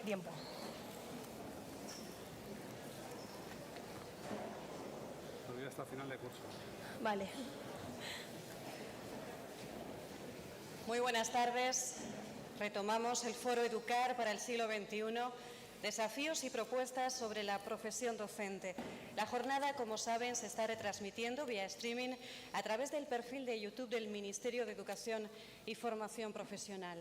tiempo. Todavía hasta final de curso. Vale. Muy buenas tardes. Retomamos el Foro Educar para el siglo XXI. Desafíos y propuestas sobre la profesión docente. La jornada, como saben, se está retransmitiendo vía streaming a través del perfil de YouTube del Ministerio de Educación y Formación Profesional.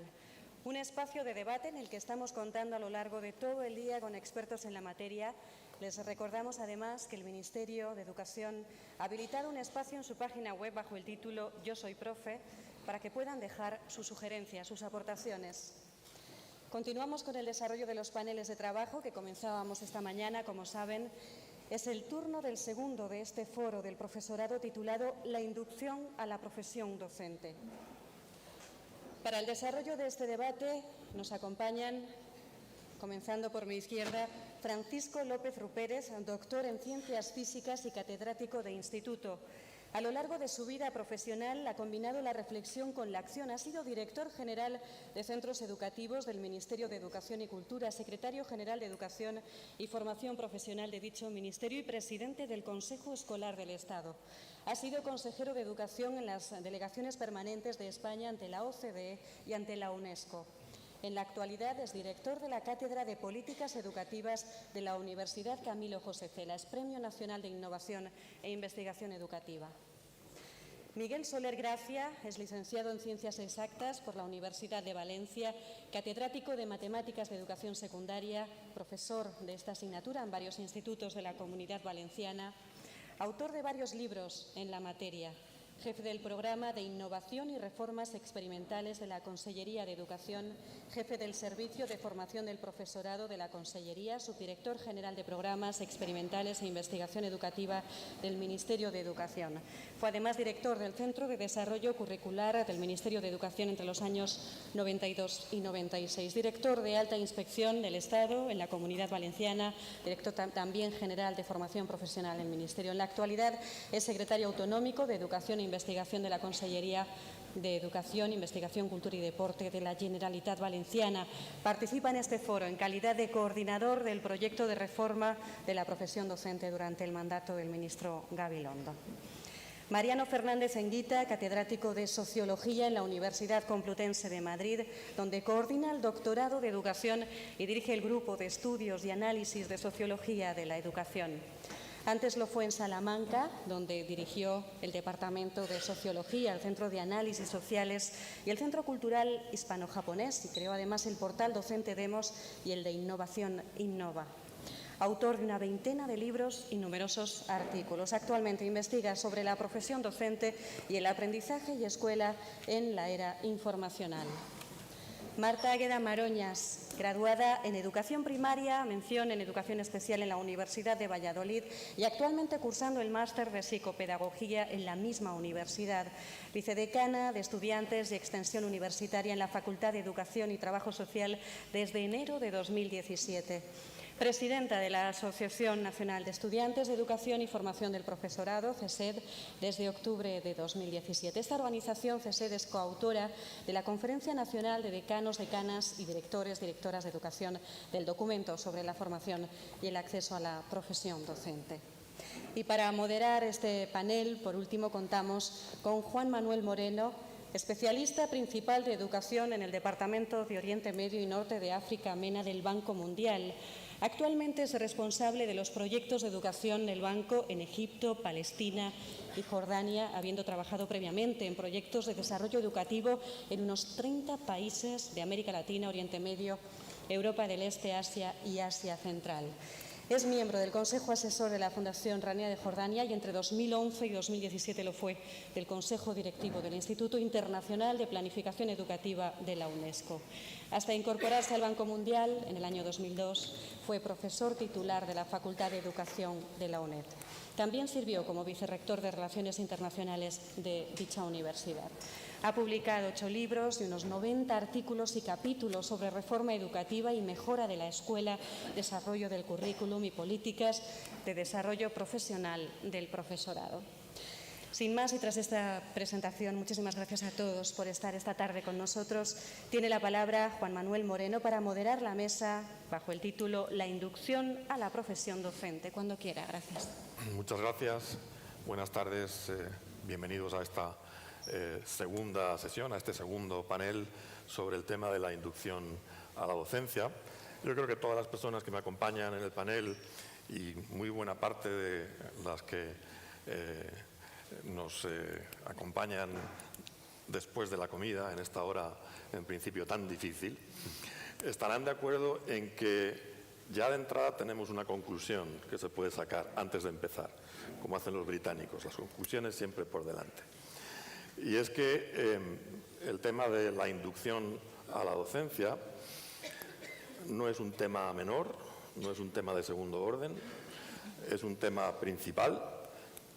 Un espacio de debate en el que estamos contando a lo largo de todo el día con expertos en la materia. Les recordamos además que el Ministerio de Educación ha habilitado un espacio en su página web bajo el título Yo soy profe, para que puedan dejar sus sugerencias, sus aportaciones. Continuamos con el desarrollo de los paneles de trabajo que comenzábamos esta mañana. Como saben, es el turno del segundo de este foro del profesorado titulado La inducción a la profesión docente. Para el desarrollo de este debate nos acompañan, comenzando por mi izquierda, Francisco López Rupérez, doctor en Ciencias Físicas y catedrático de Instituto. A lo largo de su vida profesional ha combinado la reflexión con la acción. Ha sido director general de centros educativos del Ministerio de Educación y Cultura, secretario general de Educación y Formación Profesional de dicho ministerio y presidente del Consejo Escolar del Estado. Ha sido consejero de Educación en las delegaciones permanentes de España ante la OCDE y ante la UNESCO. En la actualidad es director de la Cátedra de Políticas Educativas de la Universidad Camilo José Cela, es Premio Nacional de Innovación e Investigación Educativa. Miguel Soler Gracia es licenciado en Ciencias Exactas por la Universidad de Valencia, catedrático de Matemáticas de Educación Secundaria, profesor de esta asignatura en varios institutos de la Comunidad Valenciana, autor de varios libros en la materia, jefe del Programa de Innovación y Reformas Experimentales de la Consellería de Educación, jefe del Servicio de Formación del Profesorado de la Consellería, subdirector general de Programas Experimentales e Investigación Educativa del Ministerio de Educación. Fue además director del Centro de Desarrollo Curricular del Ministerio de Educación entre los años 92 y 96. Director de Alta Inspección del Estado en la Comunidad Valenciana, director también general de Formación Profesional en el Ministerio. En la actualidad es secretario autonómico de Educación e Investigación de la Consellería de Educación, Investigación, Cultura y Deporte de la Generalitat Valenciana. Participa en este foro en calidad de coordinador del proyecto de reforma de la profesión docente durante el mandato del ministro Gabilondo. Mariano Fernández Enguita, catedrático de Sociología en la Universidad Complutense de Madrid, donde coordina el doctorado de Educación y dirige el Grupo de Estudios y Análisis de Sociología de la Educación. Antes lo fue en Salamanca, donde dirigió el Departamento de Sociología, el Centro de Análisis Sociales y el Centro Cultural Hispano-Japonés, y creó además el portal docente Demos y el de Innovación Innova. Autor de una veintena de libros y numerosos artículos. Actualmente investiga sobre la profesión docente y el aprendizaje y escuela en la era informacional. Marta Águeda Maroñas, graduada en Educación Primaria, mención en Educación Especial en la Universidad de Valladolid y actualmente cursando el máster de Psicopedagogía en la misma universidad. Vicedecana de Estudiantes y Extensión Universitaria en la Facultad de Educación y Trabajo Social desde enero de 2017. Presidenta de la Asociación Nacional de Estudiantes de Educación y Formación del Profesorado, CESED, desde octubre de 2017. Esta organización, CESED, es coautora de la Conferencia Nacional de Decanos, Decanas y Directores, Directoras de Educación del documento sobre la formación y el acceso a la profesión docente. Y para moderar este panel, por último, contamos con Juan Manuel Moreno, especialista principal de educación en el Departamento de Oriente Medio y Norte de África, MENA del Banco Mundial. Actualmente es responsable de los proyectos de educación del Banco en Egipto, Palestina y Jordania, habiendo trabajado previamente en proyectos de desarrollo educativo en unos 30 países de América Latina, Oriente Medio, Europa del Este, Asia y Asia Central. Es miembro del Consejo Asesor de la Fundación Rania de Jordania y entre 2011 y 2017 lo fue del Consejo Directivo del Instituto Internacional de Planificación Educativa de la UNESCO. Hasta incorporarse al Banco Mundial en el año 2002, fue profesor titular de la Facultad de Educación de la UNED. También sirvió como vicerrector de Relaciones Internacionales de dicha universidad. Ha publicado 8 libros y unos 90 artículos y capítulos sobre reforma educativa y mejora de la escuela, desarrollo del currículum y políticas de desarrollo profesional del profesorado. Sin más, y tras esta presentación, muchísimas gracias a todos por estar esta tarde con nosotros. Tiene la palabra Juan Manuel Moreno para moderar la mesa bajo el título La inducción a la profesión docente. Cuando quiera. Gracias. Muchas gracias. Buenas tardes. Bienvenidos a esta segunda sesión, a este segundo panel sobre el tema de la inducción a la docencia. Yo creo que todas las personas que me acompañan en el panel y muy buena parte de las que nos acompañan después de la comida, en esta hora en principio tan difícil, estarán de acuerdo en que ya de entrada tenemos una conclusión que se puede sacar antes de empezar, como hacen los británicos, las conclusiones siempre por delante. Y es que el tema de la inducción a la docencia no es un tema menor, no es un tema de segundo orden, es un tema principal.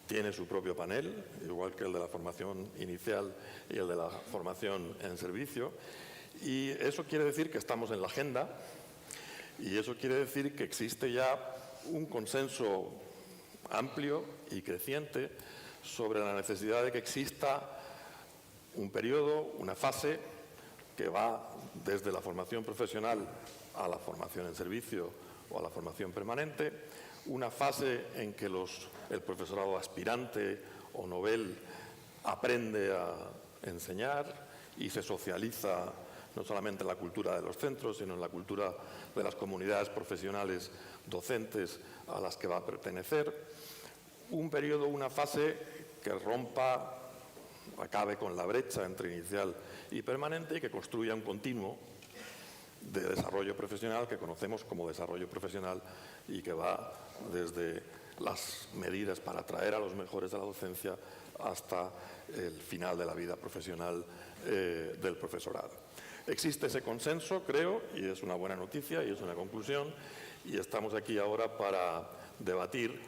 Tiene su propio panel, igual que el de la formación inicial y el de la formación en servicio. Y eso quiere decir que estamos en la agenda y eso quiere decir que existe ya un consenso amplio y creciente sobre la necesidad de que exista un periodo, una fase que va desde la formación profesional a la formación en servicio o a la formación permanente, una fase en que el profesorado aspirante o novel aprende a enseñar y se socializa no solamente en la cultura de los centros, sino en la cultura de las comunidades profesionales docentes a las que va a pertenecer. Un periodo, una fase que acabe con la brecha entre inicial y permanente y que construya un continuo de desarrollo profesional que conocemos como desarrollo profesional y que va desde las medidas para atraer a los mejores de la docencia hasta el final de la vida profesional del profesorado. Existe ese consenso, creo, y es una buena noticia y es una conclusión, y estamos aquí ahora para debatir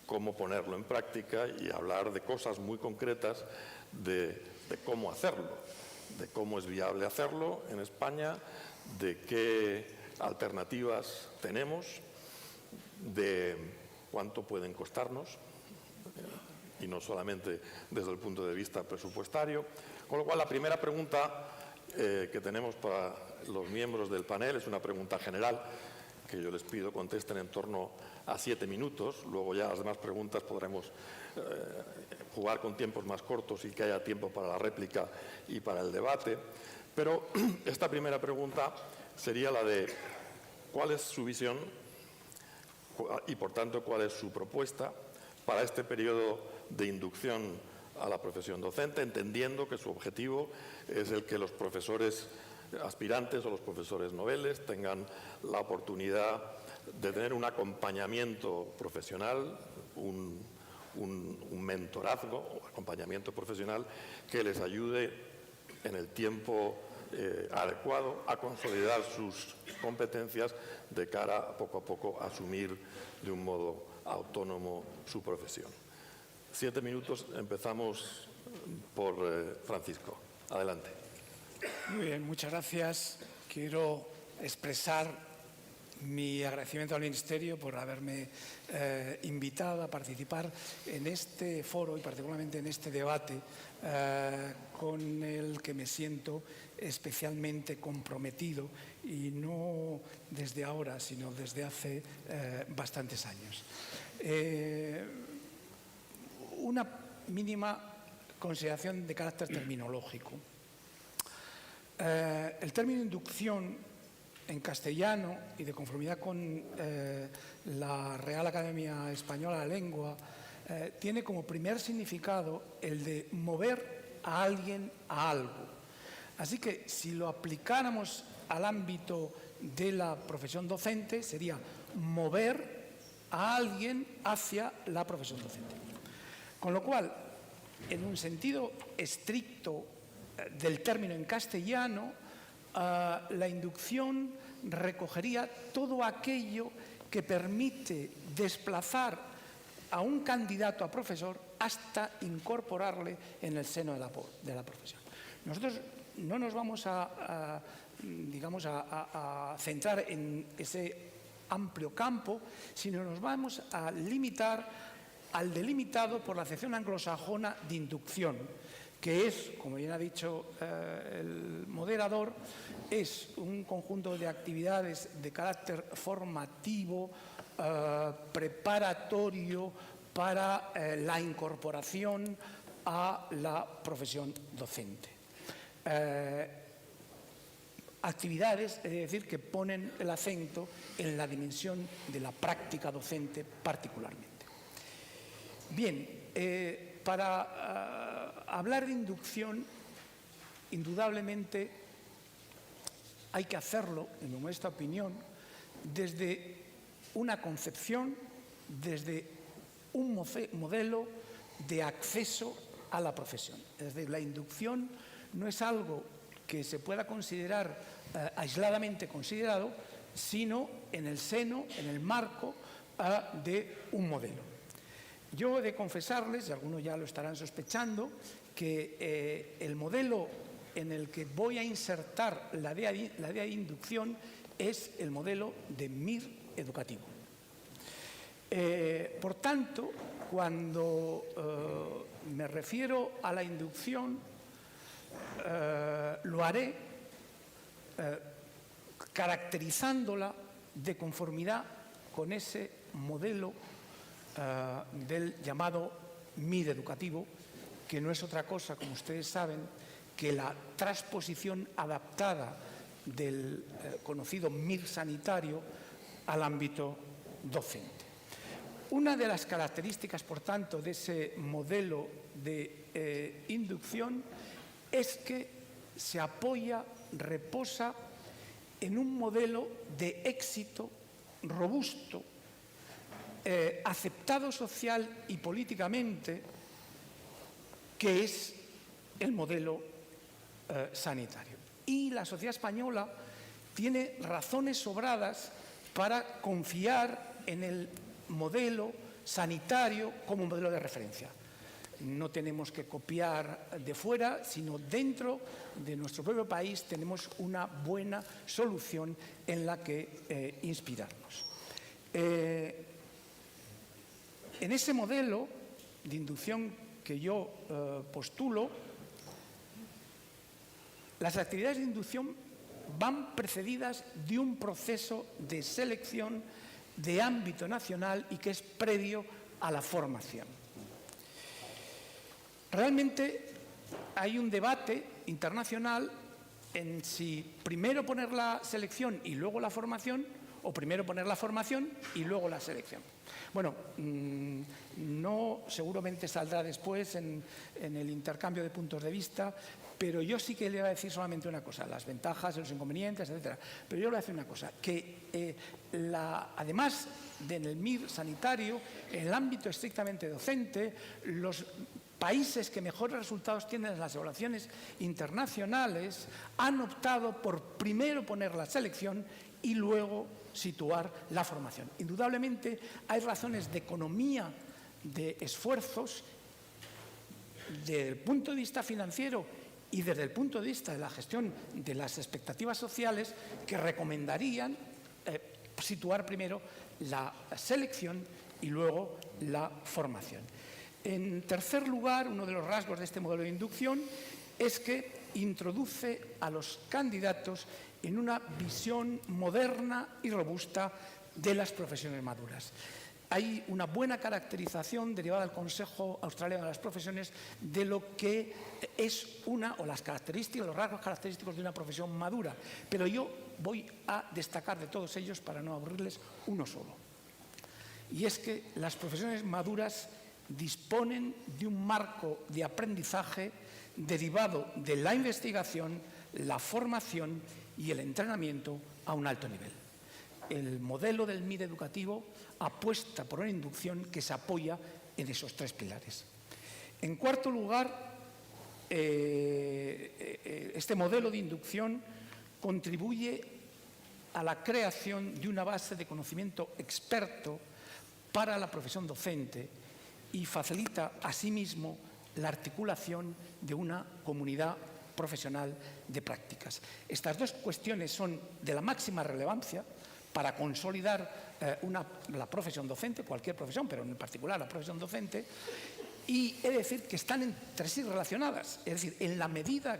cómo ponerlo en práctica y hablar de cosas muy concretas de cómo hacerlo, de cómo es viable hacerlo en España, de qué alternativas tenemos, de cuánto pueden costarnos, y no solamente desde el punto de vista presupuestario. Con lo cual, la primera pregunta que tenemos para los miembros del panel es una pregunta general que yo les pido contesten en torno a 7 minutos. Luego ya las demás preguntas podremos jugar con tiempos más cortos y que haya tiempo para la réplica y para el debate. Pero esta primera pregunta sería la de cuál es su visión y, por tanto, cuál es su propuesta para este periodo de inducción a la profesión docente, entendiendo que su objetivo es el que los profesores aspirantes o los profesores noveles tengan la oportunidad de tener un acompañamiento profesional, un mentorazgo o acompañamiento profesional que les ayude en el tiempo adecuado a consolidar sus competencias de cara poco a poco a asumir de un modo autónomo su profesión. 7 minutos, empezamos por Francisco. Adelante. Muy bien, muchas gracias. Quiero expresar mi agradecimiento al Ministerio por haberme invitado a participar en este foro y particularmente en este debate con el que me siento especialmente comprometido y no desde ahora, sino desde hace bastantes años. Una mínima consideración de carácter terminológico. El término inducción en castellano y de conformidad con la Real Academia Española de la Lengua tiene como primer significado el de mover a alguien a algo. Así que si lo aplicáramos al ámbito de la profesión docente sería mover a alguien hacia la profesión docente. Con lo cual, en un sentido estricto del término en castellano, la inducción recogería todo aquello que permite desplazar a un candidato a profesor hasta incorporarle en el seno de la profesión. Nosotros no nos vamos a centrar en ese amplio campo, sino nos vamos a limitar al delimitado por la acepción anglosajona de inducción, que es, como bien ha dicho el moderador, es un conjunto de actividades de carácter formativo, preparatorio para la incorporación a la profesión docente. Actividades, es decir, que ponen el acento en la dimensión de la práctica docente particularmente. Bien, para hablar de inducción, indudablemente hay que hacerlo, en nuestra opinión, desde una concepción, desde un modelo de acceso a la profesión. Es decir, la inducción no es algo que se pueda considerar aisladamente considerado, sino en el seno, en el marco de un modelo. Yo he de confesarles, y algunos ya lo estarán sospechando, que el modelo en el que voy a insertar la idea de inducción es el modelo de MIR educativo. Por tanto, cuando me refiero a la inducción, lo haré caracterizándola de conformidad con ese modelo del llamado MIR educativo, que no es otra cosa, como ustedes saben, que la transposición adaptada del conocido MIR sanitario al ámbito docente. Una de las características, por tanto, de ese modelo de inducción es que se apoya, reposa en un modelo de éxito robusto, aceptado social y políticamente, que es el modelo sanitario. Y la sociedad española tiene razones sobradas para confiar en el modelo sanitario como modelo de referencia. No tenemos que copiar de fuera, sino dentro de nuestro propio país tenemos una buena solución en la que inspirarnos. En ese modelo de inducción que yo postulo, las actividades de inducción van precedidas de un proceso de selección de ámbito nacional y que es previo a la formación. Realmente hay un debate internacional en si primero poner la selección y luego la formación, o primero poner la formación y luego la selección. Bueno, no seguramente saldrá después en el intercambio de puntos de vista, pero yo sí que le voy a decir solamente una cosa, las ventajas, los inconvenientes, etcétera. Pero yo le voy a decir una cosa, que además del MIR sanitario, en el ámbito estrictamente docente, los países que mejores resultados tienen en las evaluaciones internacionales han optado por primero poner la selección y luego situar la formación. Indudablemente hay razones de economía de esfuerzos desde el punto de vista financiero y desde el punto de vista de la gestión de las expectativas sociales que recomendarían situar primero la selección y luego la formación. En tercer lugar, uno de los rasgos de este modelo de inducción es que introduce a los candidatos en una visión moderna y robusta de las profesiones maduras. Hay una buena caracterización derivada del Consejo Australiano de las Profesiones de lo que es las características, los rasgos característicos de una profesión madura, pero yo voy a destacar de todos ellos para no aburrirles uno solo. Y es que las profesiones maduras disponen de un marco de aprendizaje derivado de la investigación, la formación y el entrenamiento a un alto nivel. El modelo del MIR educativo apuesta por una inducción que se apoya en esos tres pilares. En cuarto lugar, este modelo de inducción contribuye a la creación de una base de conocimiento experto para la profesión docente y facilita asimismo la articulación de una comunidad profesional de prácticas. Estas dos cuestiones son de la máxima relevancia para consolidar la profesión docente, cualquier profesión, pero en particular la profesión docente, y he de decir que están entre sí relacionadas. Es decir, en la medida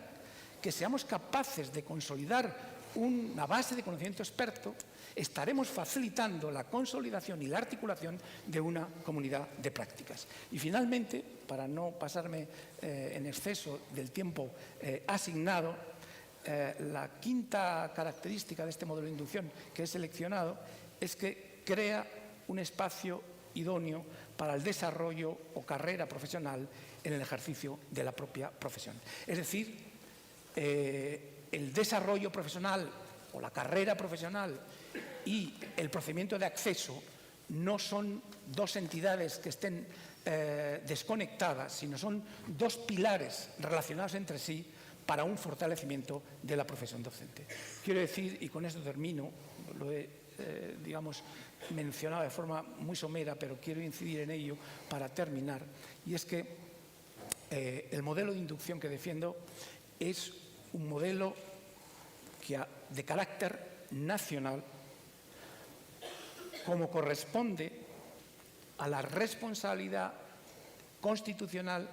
que seamos capaces de consolidar una base de conocimiento experto, estaremos facilitando la consolidación y la articulación de una comunidad de prácticas. Y finalmente, para no pasarme en exceso del tiempo asignado, la quinta característica de este modelo de inducción que he seleccionado es que crea un espacio idóneo para el desarrollo o carrera profesional en el ejercicio de la propia profesión. Es decir, el desarrollo profesional o la carrera profesional y el procedimiento de acceso no son dos entidades que estén desconectadas, sino son dos pilares relacionados entre sí para un fortalecimiento de la profesión docente. Quiero decir, y con esto termino, lo he digamos, mencionado de forma muy somera, pero quiero incidir en ello para terminar, y es que el modelo de inducción que defiendo es un modelo de carácter nacional, como corresponde a la responsabilidad constitucional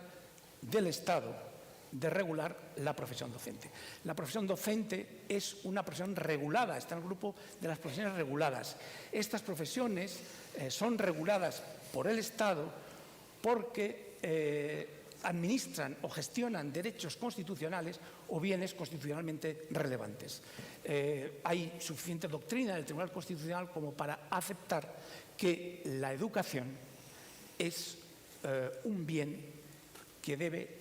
del Estado de regular la profesión docente. La profesión docente es una profesión regulada, está en el grupo de las profesiones reguladas. Estas profesiones son reguladas por el Estado porque administran o gestionan derechos constitucionales o bienes constitucionalmente relevantes. Hay suficiente doctrina del Tribunal Constitucional como para aceptar que la educación es un bien que debe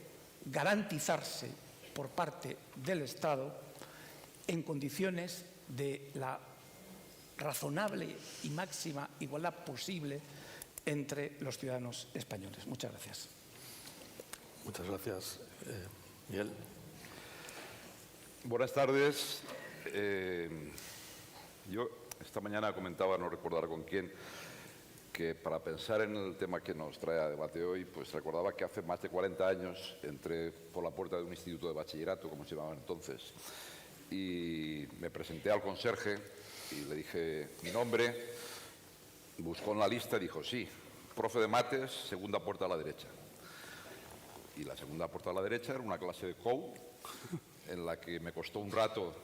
garantizarse por parte del Estado en condiciones de la razonable y máxima igualdad posible entre los ciudadanos españoles. Muchas gracias. Muchas gracias. Miguel. Buenas tardes. Yo esta mañana comentaba, no recuerdo ahora con quién, que para pensar en el tema que nos trae a debate hoy, pues recordaba que hace más de 40 años entré por la puerta de un instituto de bachillerato, como se llamaba entonces, y me presenté al conserje y le dije mi nombre, buscó en la lista y dijo, sí, profe de mates, segunda puerta a la derecha. Y la segunda puerta a la derecha era una clase de COU, en la que me costó un rato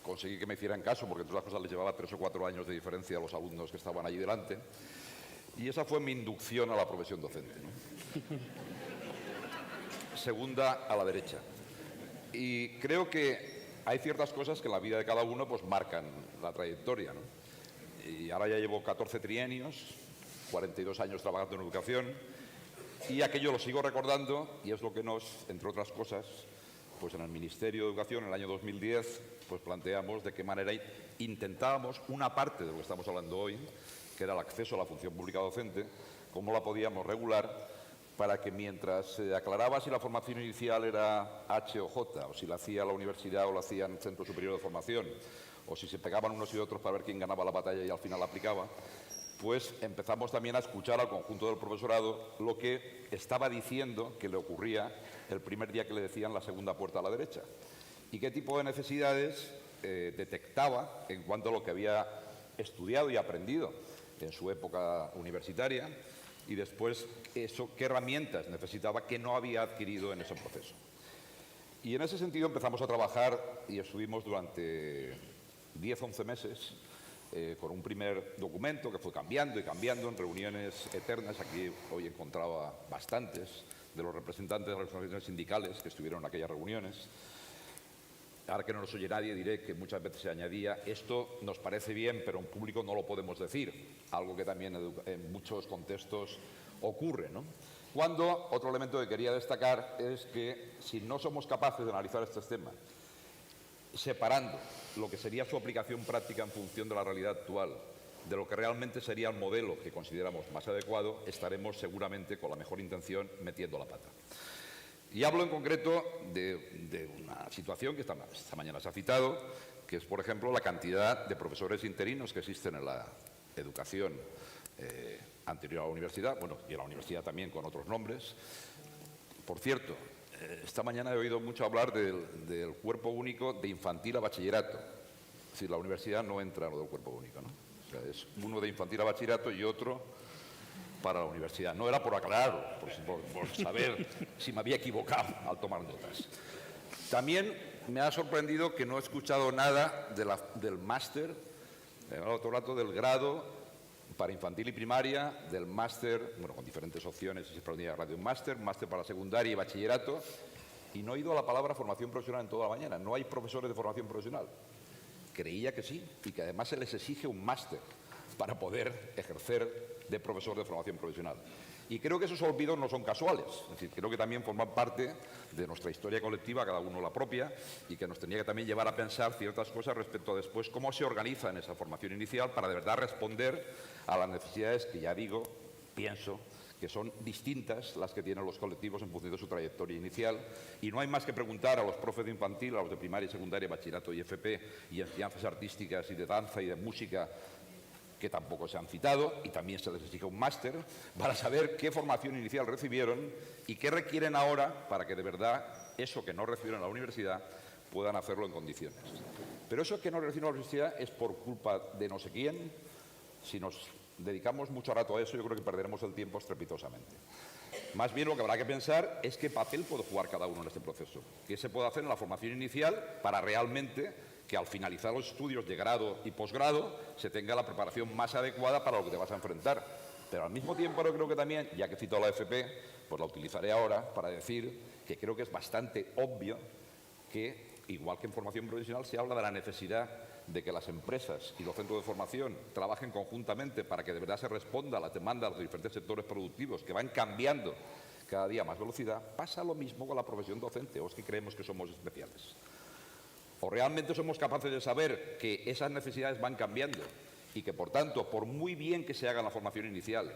conseguir que me hicieran caso, porque entre otras cosas les llevaba 3 o 4 años de diferencia a los alumnos que estaban allí delante. Y esa fue mi inducción a la profesión docente, ¿no? Segunda a la derecha. Y creo que hay ciertas cosas que en la vida de cada uno pues marcan la trayectoria, ¿no? Y ahora ya llevo 14 trienios, 42 años trabajando en educación, y aquello lo sigo recordando, y es lo que nos, entre otras cosas, pues en el Ministerio de Educación en el año 2010 pues planteamos de qué manera intentábamos una parte de lo que estamos hablando hoy, que era el acceso a la función pública docente, cómo la podíamos regular para que mientras se aclaraba si la formación inicial era H o J, o si la hacía la universidad o la hacía en el Centro Superior de Formación, o si se pegaban unos y otros para ver quién ganaba la batalla y al final la aplicaba, pues empezamos también a escuchar al conjunto del profesorado lo que estaba diciendo que le ocurría el primer día que le decían la segunda puerta a la derecha y qué tipo de necesidades detectaba en cuanto a lo que había estudiado y aprendido en su época universitaria y después eso, qué herramientas necesitaba que no había adquirido en ese proceso. Y en ese sentido empezamos a trabajar y estuvimos durante 10-11 meses con un primer documento que fue cambiando y cambiando en reuniones eternas. Aquí hoy encontraba bastantes de los representantes de las organizaciones sindicales que estuvieron en aquellas reuniones. Ahora que no nos oye nadie, diré que muchas veces se añadía esto nos parece bien, pero en público no lo podemos decir, algo que también en muchos contextos ocurre, ¿no? Cuando otro elemento que quería destacar es que si no somos capaces de analizar estos temas, separando lo que sería su aplicación práctica en función de la realidad actual, de lo que realmente sería el modelo que consideramos más adecuado, estaremos seguramente con la mejor intención metiendo la pata. Y hablo en concreto de una situación que esta mañana se ha citado, que es, por ejemplo, la cantidad de profesores interinos que existen en la educación anterior a la universidad, bueno, y a la universidad también con otros nombres. Por cierto, esta mañana he oído mucho hablar del cuerpo único de infantil a bachillerato. Es decir, la universidad no entra en lo del cuerpo único, ¿no? O sea, es uno de infantil a bachillerato y otro para la universidad. No era por aclararlo, por saber si me había equivocado al tomar notas. También me ha sorprendido que no he escuchado nada del máster, otro rato del grado para infantil y primaria, del máster, bueno, con diferentes opciones, si se ponía radio un máster para secundaria y bachillerato, y no he oído la palabra formación profesional en toda la mañana. No hay profesores de formación profesional. Creía que sí, y que además se les exige un máster para poder ejercer de profesor de formación profesional. Y creo que esos olvidos no son casuales, es decir, creo que también forman parte de nuestra historia colectiva, cada uno la propia, y que nos tenía que también llevar a pensar ciertas cosas respecto a después cómo se organiza en esa formación inicial para de verdad responder a las necesidades que ya digo, pienso, que son distintas las que tienen los colectivos en función de su trayectoria inicial, y no hay más que preguntar a los profes de infantil, a los de primaria y secundaria, bachillerato y FP, y enseñanzas artísticas y de danza y de música, que tampoco se han citado, y también se les exige un máster, para saber qué formación inicial recibieron y qué requieren ahora para que de verdad eso que no recibieron en la universidad puedan hacerlo en condiciones. Pero eso que no recibieron en la universidad es por culpa de no sé quién. Si nos dedicamos mucho rato a eso, yo creo que perderemos el tiempo estrepitosamente. Más bien lo que habrá que pensar es qué papel puede jugar cada uno en este proceso, qué se puede hacer en la formación inicial para realmente que al finalizar los estudios de grado y posgrado se tenga la preparación más adecuada para lo que te vas a enfrentar. Pero al mismo tiempo yo creo que también, ya que he citado la FP, pues la utilizaré ahora para decir que creo que es bastante obvio que, igual que en formación profesional, se habla de la necesidad de que las empresas y los centros de formación trabajen conjuntamente para que de verdad se responda a las demandas de los diferentes sectores productivos que van cambiando cada día a más velocidad. Pasa lo mismo con la profesión docente, o es que creemos que somos especiales. O realmente somos capaces de saber que esas necesidades van cambiando y que, por tanto, por muy bien que se haga la formación inicial,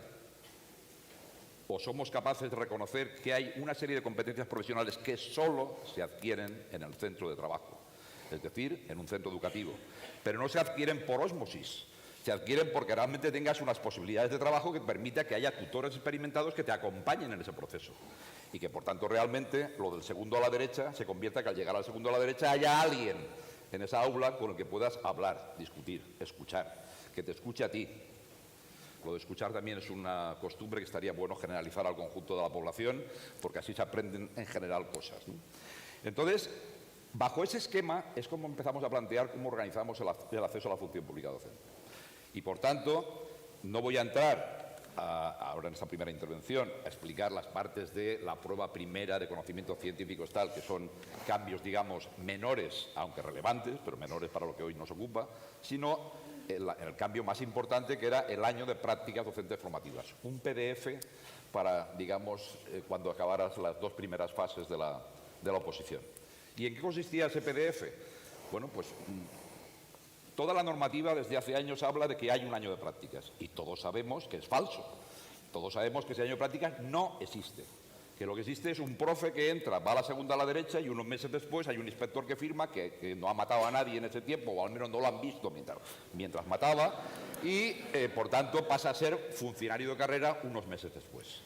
o somos capaces de reconocer que hay una serie de competencias profesionales que solo se adquieren en el centro de trabajo, es decir, en un centro educativo, pero no se adquieren por ósmosis, se adquieren porque realmente tengas unas posibilidades de trabajo que permita que haya tutores experimentados que te acompañen en ese proceso. Y que, por tanto, realmente lo del segundo a la derecha se convierta que al llegar al segundo a la derecha haya alguien en esa aula con el que puedas hablar, discutir, escuchar, que te escuche a ti. Lo de escuchar también es una costumbre que estaría bueno generalizar al conjunto de la población, porque así se aprenden en general cosas, ¿no? Entonces, bajo ese esquema es como empezamos a plantear cómo organizamos el acceso a la función pública docente. Y, por tanto, no voy a entrar ahora en esta primera intervención a explicar las partes de la prueba primera de conocimientos científicos tal, que son cambios, digamos, menores, aunque relevantes, pero menores para lo que hoy nos ocupa, sino el cambio más importante, que era el año de prácticas docentes formativas. Un PDF para, digamos, cuando acabaras las dos primeras fases de la oposición. ¿Y en qué consistía ese PDF? Bueno, pues toda la normativa desde hace años habla de que hay un año de prácticas y todos sabemos que es falso. Todos sabemos que ese año de prácticas no existe. Que lo que existe es un profe que entra, va a la segunda a la derecha y unos meses después hay un inspector que firma que no ha matado a nadie en ese tiempo, o al menos no lo han visto mientras mataba, y por tanto pasa a ser funcionario de carrera unos meses después.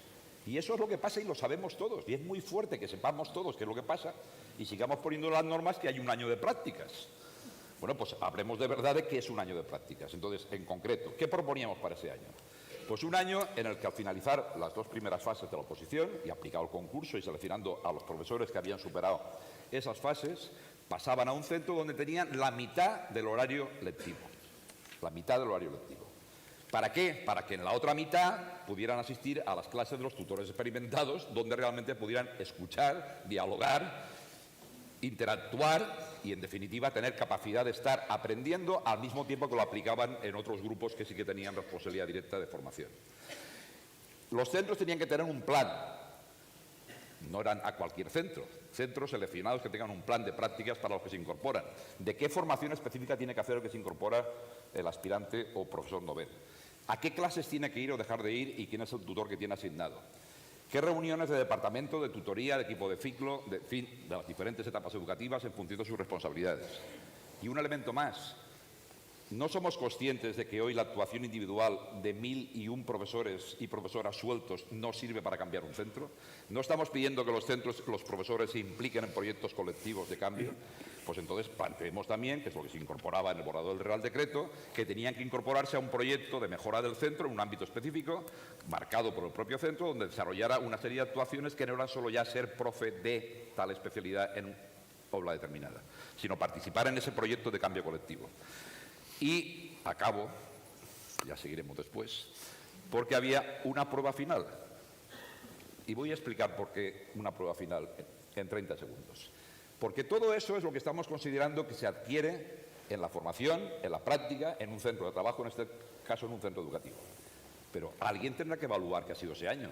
Y eso es lo que pasa y lo sabemos todos. Y es muy fuerte que sepamos todos qué es lo que pasa y sigamos poniendo las normas que hay un año de prácticas. Bueno, pues hablemos de verdad de qué es un año de prácticas. Entonces, en concreto, ¿qué proponíamos para ese año? Pues un año en el que al finalizar las dos primeras fases de la oposición y aplicado el concurso y seleccionando a los profesores que habían superado esas fases, pasaban a un centro donde tenían la mitad del horario lectivo. La mitad del horario lectivo. ¿Para qué? Para que en la otra mitad pudieran asistir a las clases de los tutores experimentados, donde realmente pudieran escuchar, dialogar, interactuar y, en definitiva, tener capacidad de estar aprendiendo al mismo tiempo que lo aplicaban en otros grupos que sí que tenían responsabilidad directa de formación. Los centros tenían que tener un plan. No eran a cualquier centro. Centros seleccionados que tengan un plan de prácticas para los que se incorporan. ¿De qué formación específica tiene que hacer el que se incorpora el aspirante o profesor novel? ¿A qué clases tiene que ir o dejar de ir y quién es el tutor que tiene asignado? ¿Qué reuniones de departamento, de tutoría, de equipo de ciclo, de las diferentes etapas educativas en función de sus responsabilidades? Y un elemento más, no somos conscientes de que hoy la actuación individual de 1001 profesores y profesoras sueltos no sirve para cambiar un centro. No estamos pidiendo que los profesores se impliquen en proyectos colectivos de cambio. Pues entonces planteemos también, que es lo que se incorporaba en el borrador del Real Decreto, que tenían que incorporarse a un proyecto de mejora del centro en un ámbito específico, marcado por el propio centro, donde desarrollara una serie de actuaciones que no eran solo ya ser profe de tal especialidad en aula determinada, sino participar en ese proyecto de cambio colectivo. Y acabo, ya seguiremos después, porque había una prueba final. Y voy a explicar por qué una prueba final en 30 segundos. Porque todo eso es lo que estamos considerando que se adquiere en la formación, en la práctica, en un centro de trabajo, en este caso en un centro educativo. Pero alguien tendrá que evaluar qué ha sido ese año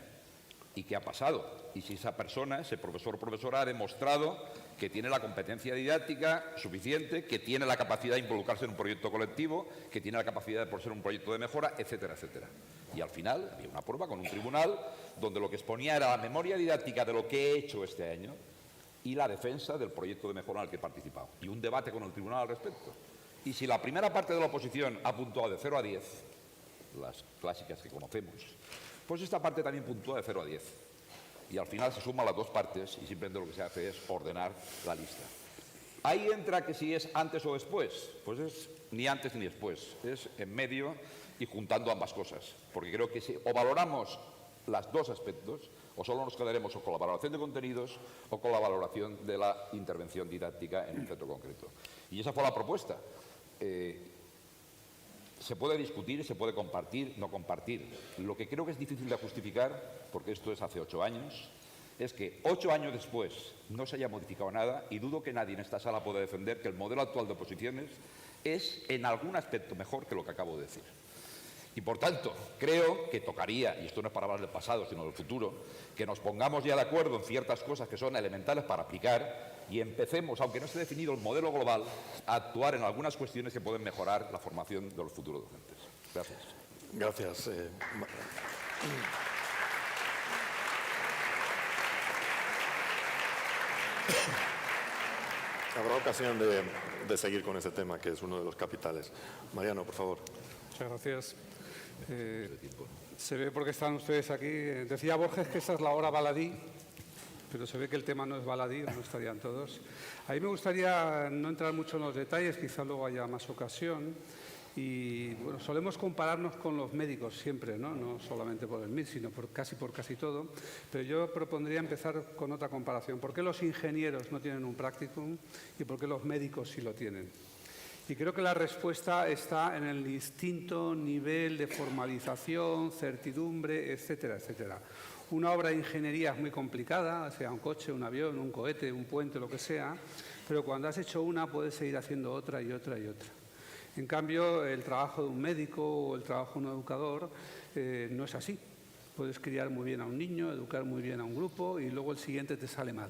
y qué ha pasado. Y si esa persona, ese profesor o profesora, ha demostrado que tiene la competencia didáctica suficiente, que tiene la capacidad de involucrarse en un proyecto colectivo, que tiene la capacidad de por ser un proyecto de mejora, etcétera, etcétera. Y al final había una prueba con un tribunal donde lo que exponía era la memoria didáctica de lo que he hecho este año y la defensa del proyecto de mejora en el que he participado. Y un debate con el tribunal al respecto. Y si la primera parte de la oposición ha puntuado de 0 a 10, las clásicas que conocemos, pues esta parte también puntúa de 0 a 10. Y al final se suman las dos partes y simplemente lo que se hace es ordenar la lista. Ahí entra que si es antes o después, pues es ni antes ni después, es en medio y juntando ambas cosas. Porque creo que si o valoramos los dos aspectos, o solo nos quedaremos o con la valoración de contenidos o con la valoración de la intervención didáctica en un centro concreto. Y esa fue la propuesta. Se puede discutir, se puede compartir, no compartir. Lo que creo que es difícil de justificar, porque esto es hace 8 años, es que 8 años después no se haya modificado nada y dudo que nadie en esta sala pueda defender que el modelo actual de oposiciones es en algún aspecto mejor que lo que acabo de decir. Y por tanto, creo que tocaría, y esto no es para hablar del pasado, sino del futuro, que nos pongamos ya de acuerdo en ciertas cosas que son elementales para aplicar y empecemos, aunque no esté definido el modelo global, a actuar en algunas cuestiones que pueden mejorar la formación de los futuros docentes. Gracias. Gracias. Habrá ocasión de seguir con ese tema, que es uno de los capitales. Mariano, por favor. Muchas gracias. Se ve por qué están ustedes aquí. Decía Borges que esta es la hora baladí, pero se ve que el tema no es baladí, no estarían todos. A mí me gustaría no entrar mucho en los detalles, quizá luego haya más ocasión. Y bueno, solemos compararnos con los médicos siempre, no solamente por el MIR, sino por casi todo. Pero yo propondría empezar con otra comparación. ¿Por qué los ingenieros no tienen un practicum y por qué los médicos sí lo tienen? Y creo que la respuesta está en el distinto nivel de formalización, certidumbre, etcétera, etcétera. Una obra de ingeniería es muy complicada, sea un coche, un avión, un cohete, un puente, lo que sea, pero cuando has hecho una puedes seguir haciendo otra y otra y otra. En cambio, el trabajo de un médico o el trabajo de un educador no es así. Puedes criar muy bien a un niño, educar muy bien a un grupo y luego el siguiente te sale mal.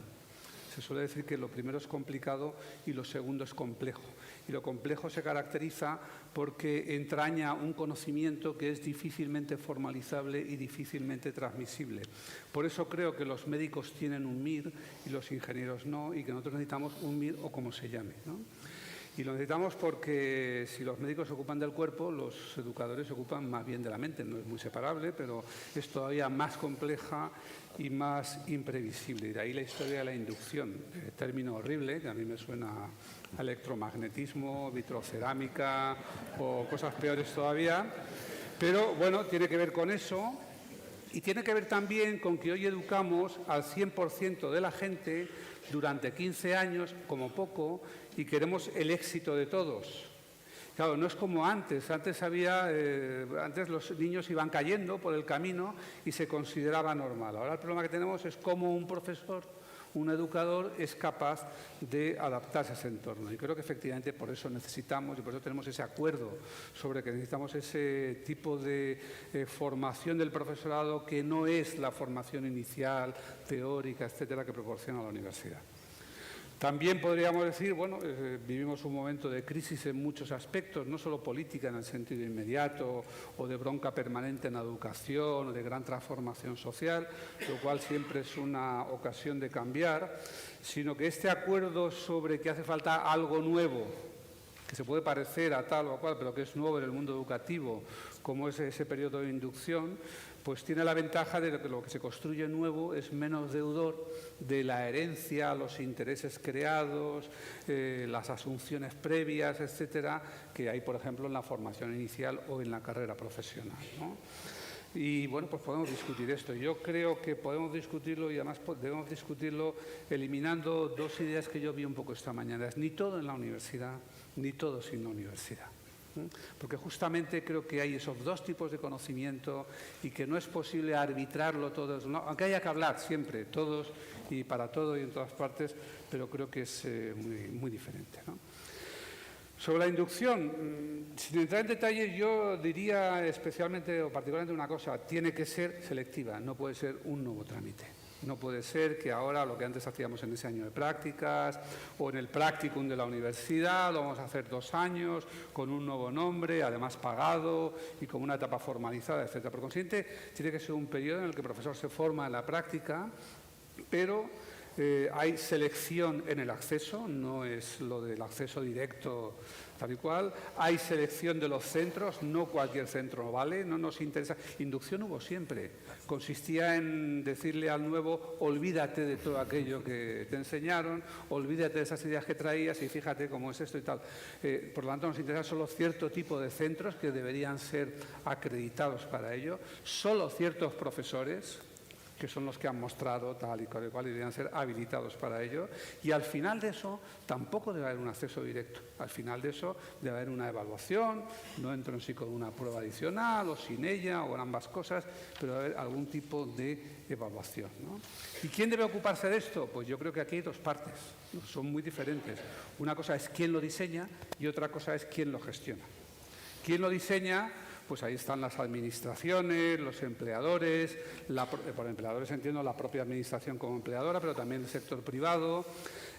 Se suele decir que lo primero es complicado y lo segundo es complejo. Y lo complejo se caracteriza porque entraña un conocimiento que es difícilmente formalizable y difícilmente transmisible. Por eso creo que los médicos tienen un MIR y los ingenieros no, y que nosotros necesitamos un MIR o como se llame, ¿no? Y lo necesitamos porque si los médicos se ocupan del cuerpo, los educadores se ocupan más bien de la mente. No es muy separable, pero es todavía más compleja y más imprevisible. Y de ahí la historia de la inducción, término horrible, que a mí me suena a electromagnetismo, vitrocerámica o cosas peores todavía. Pero bueno, tiene que ver con eso y tiene que ver también con que hoy educamos al 100% de la gente durante 15 años, como poco, y queremos el éxito de todos. Claro, no es como antes. Antes los niños iban cayendo por el camino y se consideraba normal. Ahora el problema que tenemos es cómo un profesor, un educador, es capaz de adaptarse a ese entorno. Y creo que efectivamente por eso necesitamos, y por eso tenemos ese acuerdo sobre que necesitamos ese tipo de formación del profesorado que no es la formación inicial, teórica, etcétera, que proporciona la universidad. También podríamos decir, bueno, vivimos un momento de crisis en muchos aspectos, no solo política en el sentido inmediato o de bronca permanente en la educación o de gran transformación social, lo cual siempre es una ocasión de cambiar, sino que este acuerdo sobre que hace falta algo nuevo, que se puede parecer a tal o a cual, pero que es nuevo en el mundo educativo, como es ese periodo de inducción, pues tiene la ventaja de que lo que se construye nuevo es menos deudor de la herencia, los intereses creados, las asunciones previas, etcétera, que hay, por ejemplo, en la formación inicial o en la carrera profesional, ¿no? Y bueno, pues podemos discutir esto. Yo creo que podemos discutirlo y además debemos discutirlo eliminando dos ideas que yo vi un poco esta mañana. Es ni todo en la universidad, ni todo sin la universidad. Porque justamente creo que hay esos dos tipos de conocimiento y que no es posible arbitrarlo todos, ¿no? Aunque haya que hablar siempre, todos y para todo y en todas partes, pero creo que es muy diferente, ¿no? Sobre la inducción, sin entrar en detalle, yo diría especialmente o particularmente una cosa: tiene que ser selectiva, no puede ser un nuevo trámite. No puede ser que ahora lo que antes hacíamos en ese año de prácticas o en el practicum de la universidad lo vamos a hacer 2 años con un nuevo nombre, además pagado y con una etapa formalizada, etc. Por consiguiente, tiene que ser un periodo en el que el profesor se forma en la práctica, pero hay selección en el acceso, no es lo del acceso directo tal y cual. Hay selección de los centros, no cualquier centro vale, no nos interesa. Inducción hubo siempre. Consistía en decirle al nuevo: olvídate de todo aquello que te enseñaron, olvídate de esas ideas que traías y fíjate cómo es esto y tal. Por lo tanto, nos interesa solo cierto tipo de centros que deberían ser acreditados para ello, solo ciertos profesores, que son los que han mostrado tal y cual y deberían ser habilitados para ello. Y al final de eso tampoco debe haber un acceso directo. Al final de eso debe haber una evaluación, no entro en sí con una prueba adicional o sin ella o en ambas cosas, pero debe haber algún tipo de evaluación, ¿no? ¿Y quién debe ocuparse de esto? Pues yo creo que aquí hay dos partes, ¿no? Son muy diferentes. Una cosa es quién lo diseña y otra cosa es quién lo gestiona. ¿Quién lo diseña? Pues ahí están las administraciones, los empleadores, por empleadores entiendo la propia administración como empleadora, pero también el sector privado,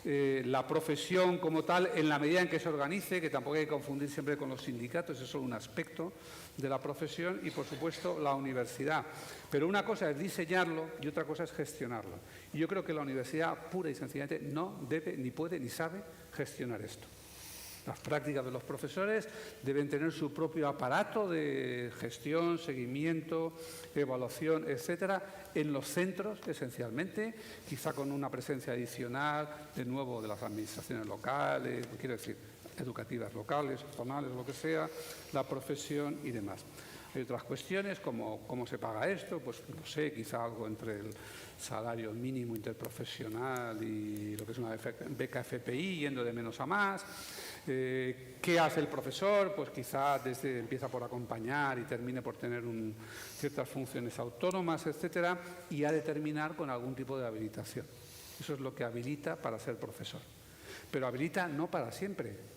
la profesión como tal, en la medida en que se organice, que tampoco hay que confundir siempre con los sindicatos, es solo un aspecto de la profesión, y por supuesto la universidad. Pero una cosa es diseñarlo y otra cosa es gestionarlo. Y yo creo que la universidad pura y sencillamente no debe, ni puede, ni sabe gestionar esto. Las prácticas de los profesores deben tener su propio aparato de gestión, seguimiento, evaluación, etcétera, en los centros esencialmente, quizá con una presencia adicional, de nuevo, de las administraciones locales, quiero decir, educativas locales, zonales, lo que sea, la profesión y demás. Hay otras cuestiones, como cómo se paga esto, pues no sé, quizá algo entre el salario mínimo interprofesional y lo que es una beca FPI, yendo de menos a más. ¿Qué hace el profesor? Pues quizá empieza por acompañar y termine por tener ciertas funciones autónomas, etcétera, y ha de terminar con algún tipo de habilitación. Eso es lo que habilita para ser profesor. Pero habilita no para siempre.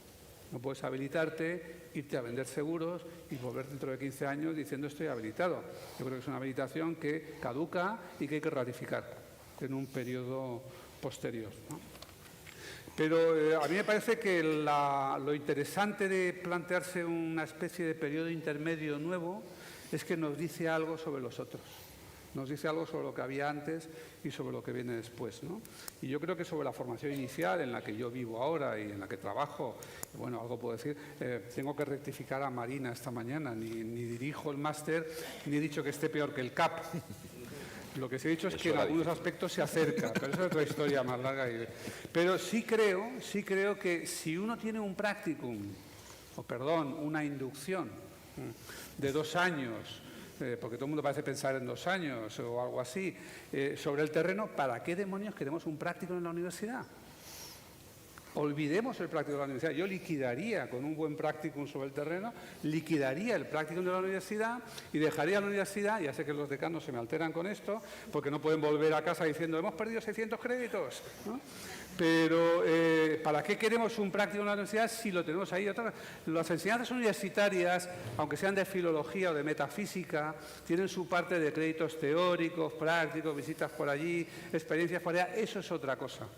No puedes habilitarte, irte a vender seguros y volver dentro de 15 años diciendo estoy habilitado. Yo creo que es una habilitación que caduca y que hay que ratificar en un periodo posterior, ¿no? Pero a mí me parece que lo interesante de plantearse una especie de periodo intermedio nuevo es que nos dice algo sobre los otros. Nos dice algo sobre lo que había antes y sobre lo que viene después, ¿no? Y yo creo que sobre la formación inicial, en la que yo vivo ahora y en la que trabajo, bueno, algo puedo decir, tengo que rectificar a Marina esta mañana, ni dirijo el máster, ni he dicho que esté peor que el CAP. Lo que sí he dicho es que en algunos aspectos se acerca, pero eso es otra historia más larga. Pero sí creo que si uno tiene un practicum, una inducción de 2 años, porque todo el mundo parece pensar en 2 años o algo así, sobre el terreno, ¿para qué demonios queremos un práctico en la universidad? Olvidemos el práctico de la universidad. Yo liquidaría con un buen practicum sobre el terreno, liquidaría el practicum de la universidad y dejaría la universidad, ya sé que los decanos se me alteran con esto, porque no pueden volver a casa diciendo hemos perdido 600 créditos, ¿no? Pero ¿para qué queremos un práctico en la universidad si lo tenemos ahí? Las enseñanzas universitarias, aunque sean de filología o de metafísica, tienen su parte de créditos teóricos, prácticos, visitas por allí, experiencias por allá. Eso es otra cosa.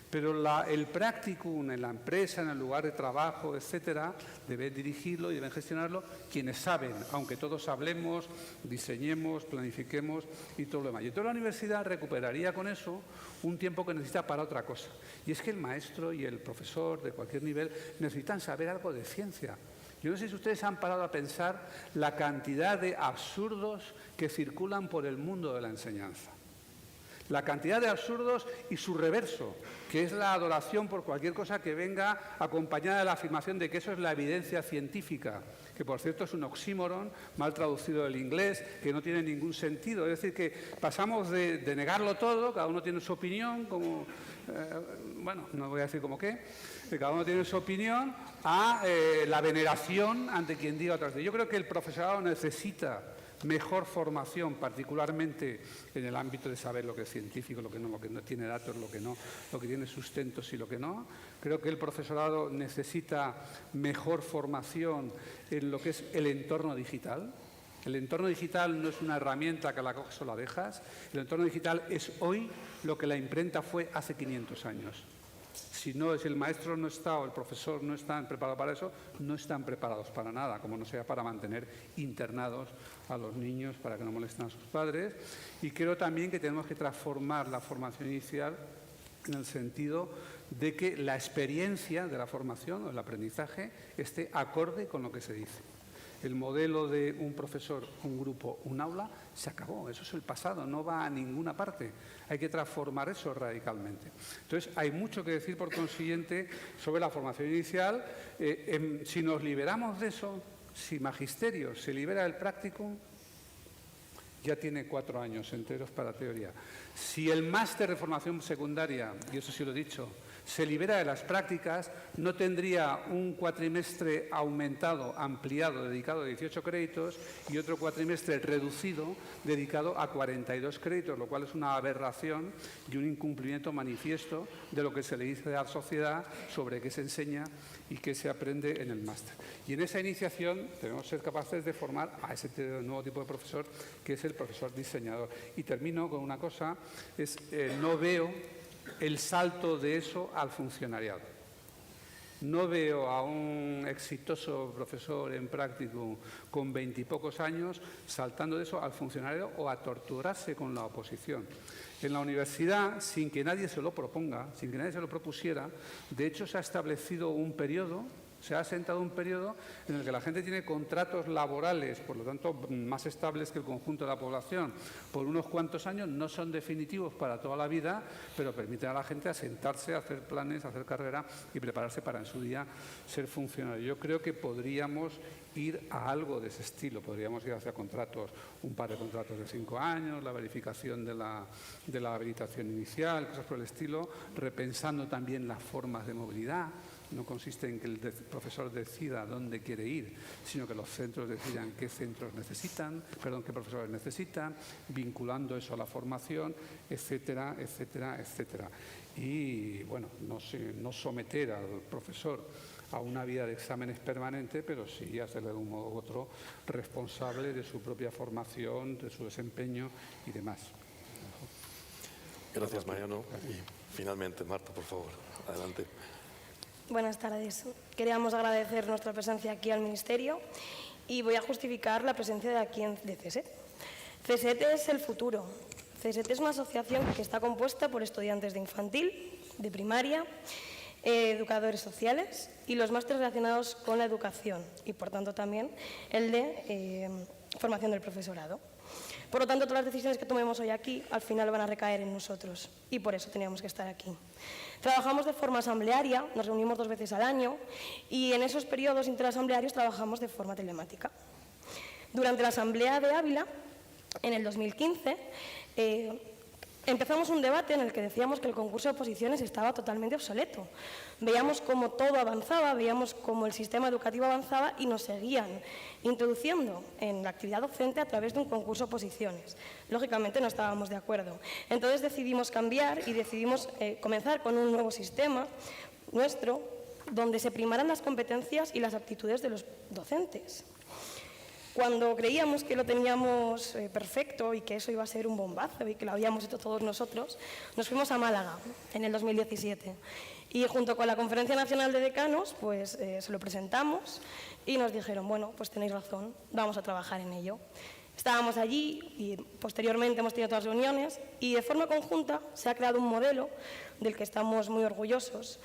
Pero el practicum en la empresa, en el lugar de trabajo, etcétera, deben dirigirlo y deben gestionarlo quienes saben, aunque todos hablemos, diseñemos, planifiquemos y todo lo demás. Y toda la universidad recuperaría con eso un tiempo que necesita para otra cosa. Y es que el maestro y el profesor de cualquier nivel necesitan saber algo de ciencia. Yo no sé si ustedes han parado a pensar la cantidad de absurdos que circulan por el mundo de la enseñanza. La cantidad de absurdos y su reverso, que es la adoración por cualquier cosa que venga acompañada de la afirmación de que eso es la evidencia científica, que por cierto es un oxímoron mal traducido del inglés, que no tiene ningún sentido. Es decir, que pasamos de negarlo todo, cada uno tiene su opinión, como, bueno, no voy a decir como qué, cada uno tiene su opinión, a la veneración ante quien diga otras. Yo creo que el profesorado necesita mejor formación, particularmente en el ámbito de saber lo que es científico, lo que no tiene datos, lo que tiene sustentos y lo que no. Creo que el profesorado necesita mejor formación en lo que es el entorno digital. El entorno digital no es una herramienta que la coges o la dejas. El entorno digital es hoy lo que la imprenta fue hace 500 años. Si el maestro no está o el profesor no están preparados para eso, no están preparados para nada, como no sea para mantener internados a los niños para que no molesten a sus padres. Y creo también que tenemos que transformar la formación inicial en el sentido de que la experiencia de la formación o el aprendizaje esté acorde con lo que se dice. El modelo de un profesor, un grupo, un aula, se acabó. Eso es el pasado, no va a ninguna parte. Hay que transformar eso radicalmente. Entonces, hay mucho que decir, por consiguiente, sobre la formación inicial. Si nos liberamos de eso, si Magisterio se libera del practicum, ya tiene 4 años enteros para teoría. Si el máster de formación secundaria, y eso sí lo he dicho, se libera de las prácticas, no tendría un cuatrimestre aumentado, ampliado, dedicado a 18 créditos y otro cuatrimestre reducido, dedicado a 42 créditos, lo cual es una aberración y un incumplimiento manifiesto de lo que se le dice a la sociedad sobre qué se enseña y qué se aprende en el máster. Y en esa iniciación debemos ser capaces de formar a ese nuevo tipo de profesor, que es el profesor diseñador. Y termino con una cosa, no veo el salto de eso al funcionariado. No veo a un exitoso profesor en practicum con 20 y pocos años saltando de eso al funcionariado o a torturarse con la oposición. En la universidad, sin que nadie se lo proponga, sin que nadie se lo propusiera, de hecho se ha establecido un periodo, se ha asentado un periodo en el que la gente tiene contratos laborales, por lo tanto más estables que el conjunto de la población, por unos cuantos años. No son definitivos para toda la vida, pero permiten a la gente asentarse, hacer planes, hacer carrera y prepararse para en su día ser funcionario. Yo creo que podríamos ir a algo de ese estilo, podríamos ir hacia contratos, un par de contratos de 5 años, la verificación de la habilitación inicial, cosas por el estilo, repensando también las formas de movilidad. No consiste en que el profesor decida dónde quiere ir, sino que los centros decidan qué qué profesores necesitan, vinculando eso a la formación, etcétera, etcétera, etcétera. Y, bueno, no someter al profesor a una vida de exámenes permanente, pero sí hacerle de un modo u otro responsable de su propia formación, de su desempeño y demás. Gracias, Mariano. Y finalmente, Marta, por favor, adelante. Buenas tardes. Queríamos agradecer nuestra presencia aquí al Ministerio y voy a justificar la presencia de aquí de CESET. CESET es el futuro. CESET es una asociación que está compuesta por estudiantes de infantil, de primaria, educadores sociales y los másteres relacionados con la educación y, por tanto, también el de formación del profesorado. Por lo tanto, todas las decisiones que tomemos hoy aquí al final van a recaer en nosotros y por eso teníamos que estar aquí. Trabajamos de forma asamblearia, nos reunimos 2 veces al año y en esos periodos interasamblearios trabajamos de forma telemática. Durante la Asamblea de Ávila, en el 2015, empezamos un debate en el que decíamos que el concurso de oposiciones estaba totalmente obsoleto. Veíamos cómo todo avanzaba, veíamos cómo el sistema educativo avanzaba y nos seguían introduciendo en la actividad docente a través de un concurso de oposiciones. Lógicamente no estábamos de acuerdo. Entonces decidimos cambiar y decidimos comenzar con un nuevo sistema nuestro, donde se primaran las competencias y las aptitudes de los docentes. Cuando creíamos que lo teníamos perfecto y que eso iba a ser un bombazo y que lo habíamos hecho todos nosotros, nos fuimos a Málaga en el 2017. Y junto con la Conferencia Nacional de Decanos, pues se lo presentamos y nos dijeron, bueno, pues tenéis razón, vamos a trabajar en ello. Estábamos allí y posteriormente hemos tenido otras reuniones y de forma conjunta se ha creado un modelo del que estamos muy orgullosos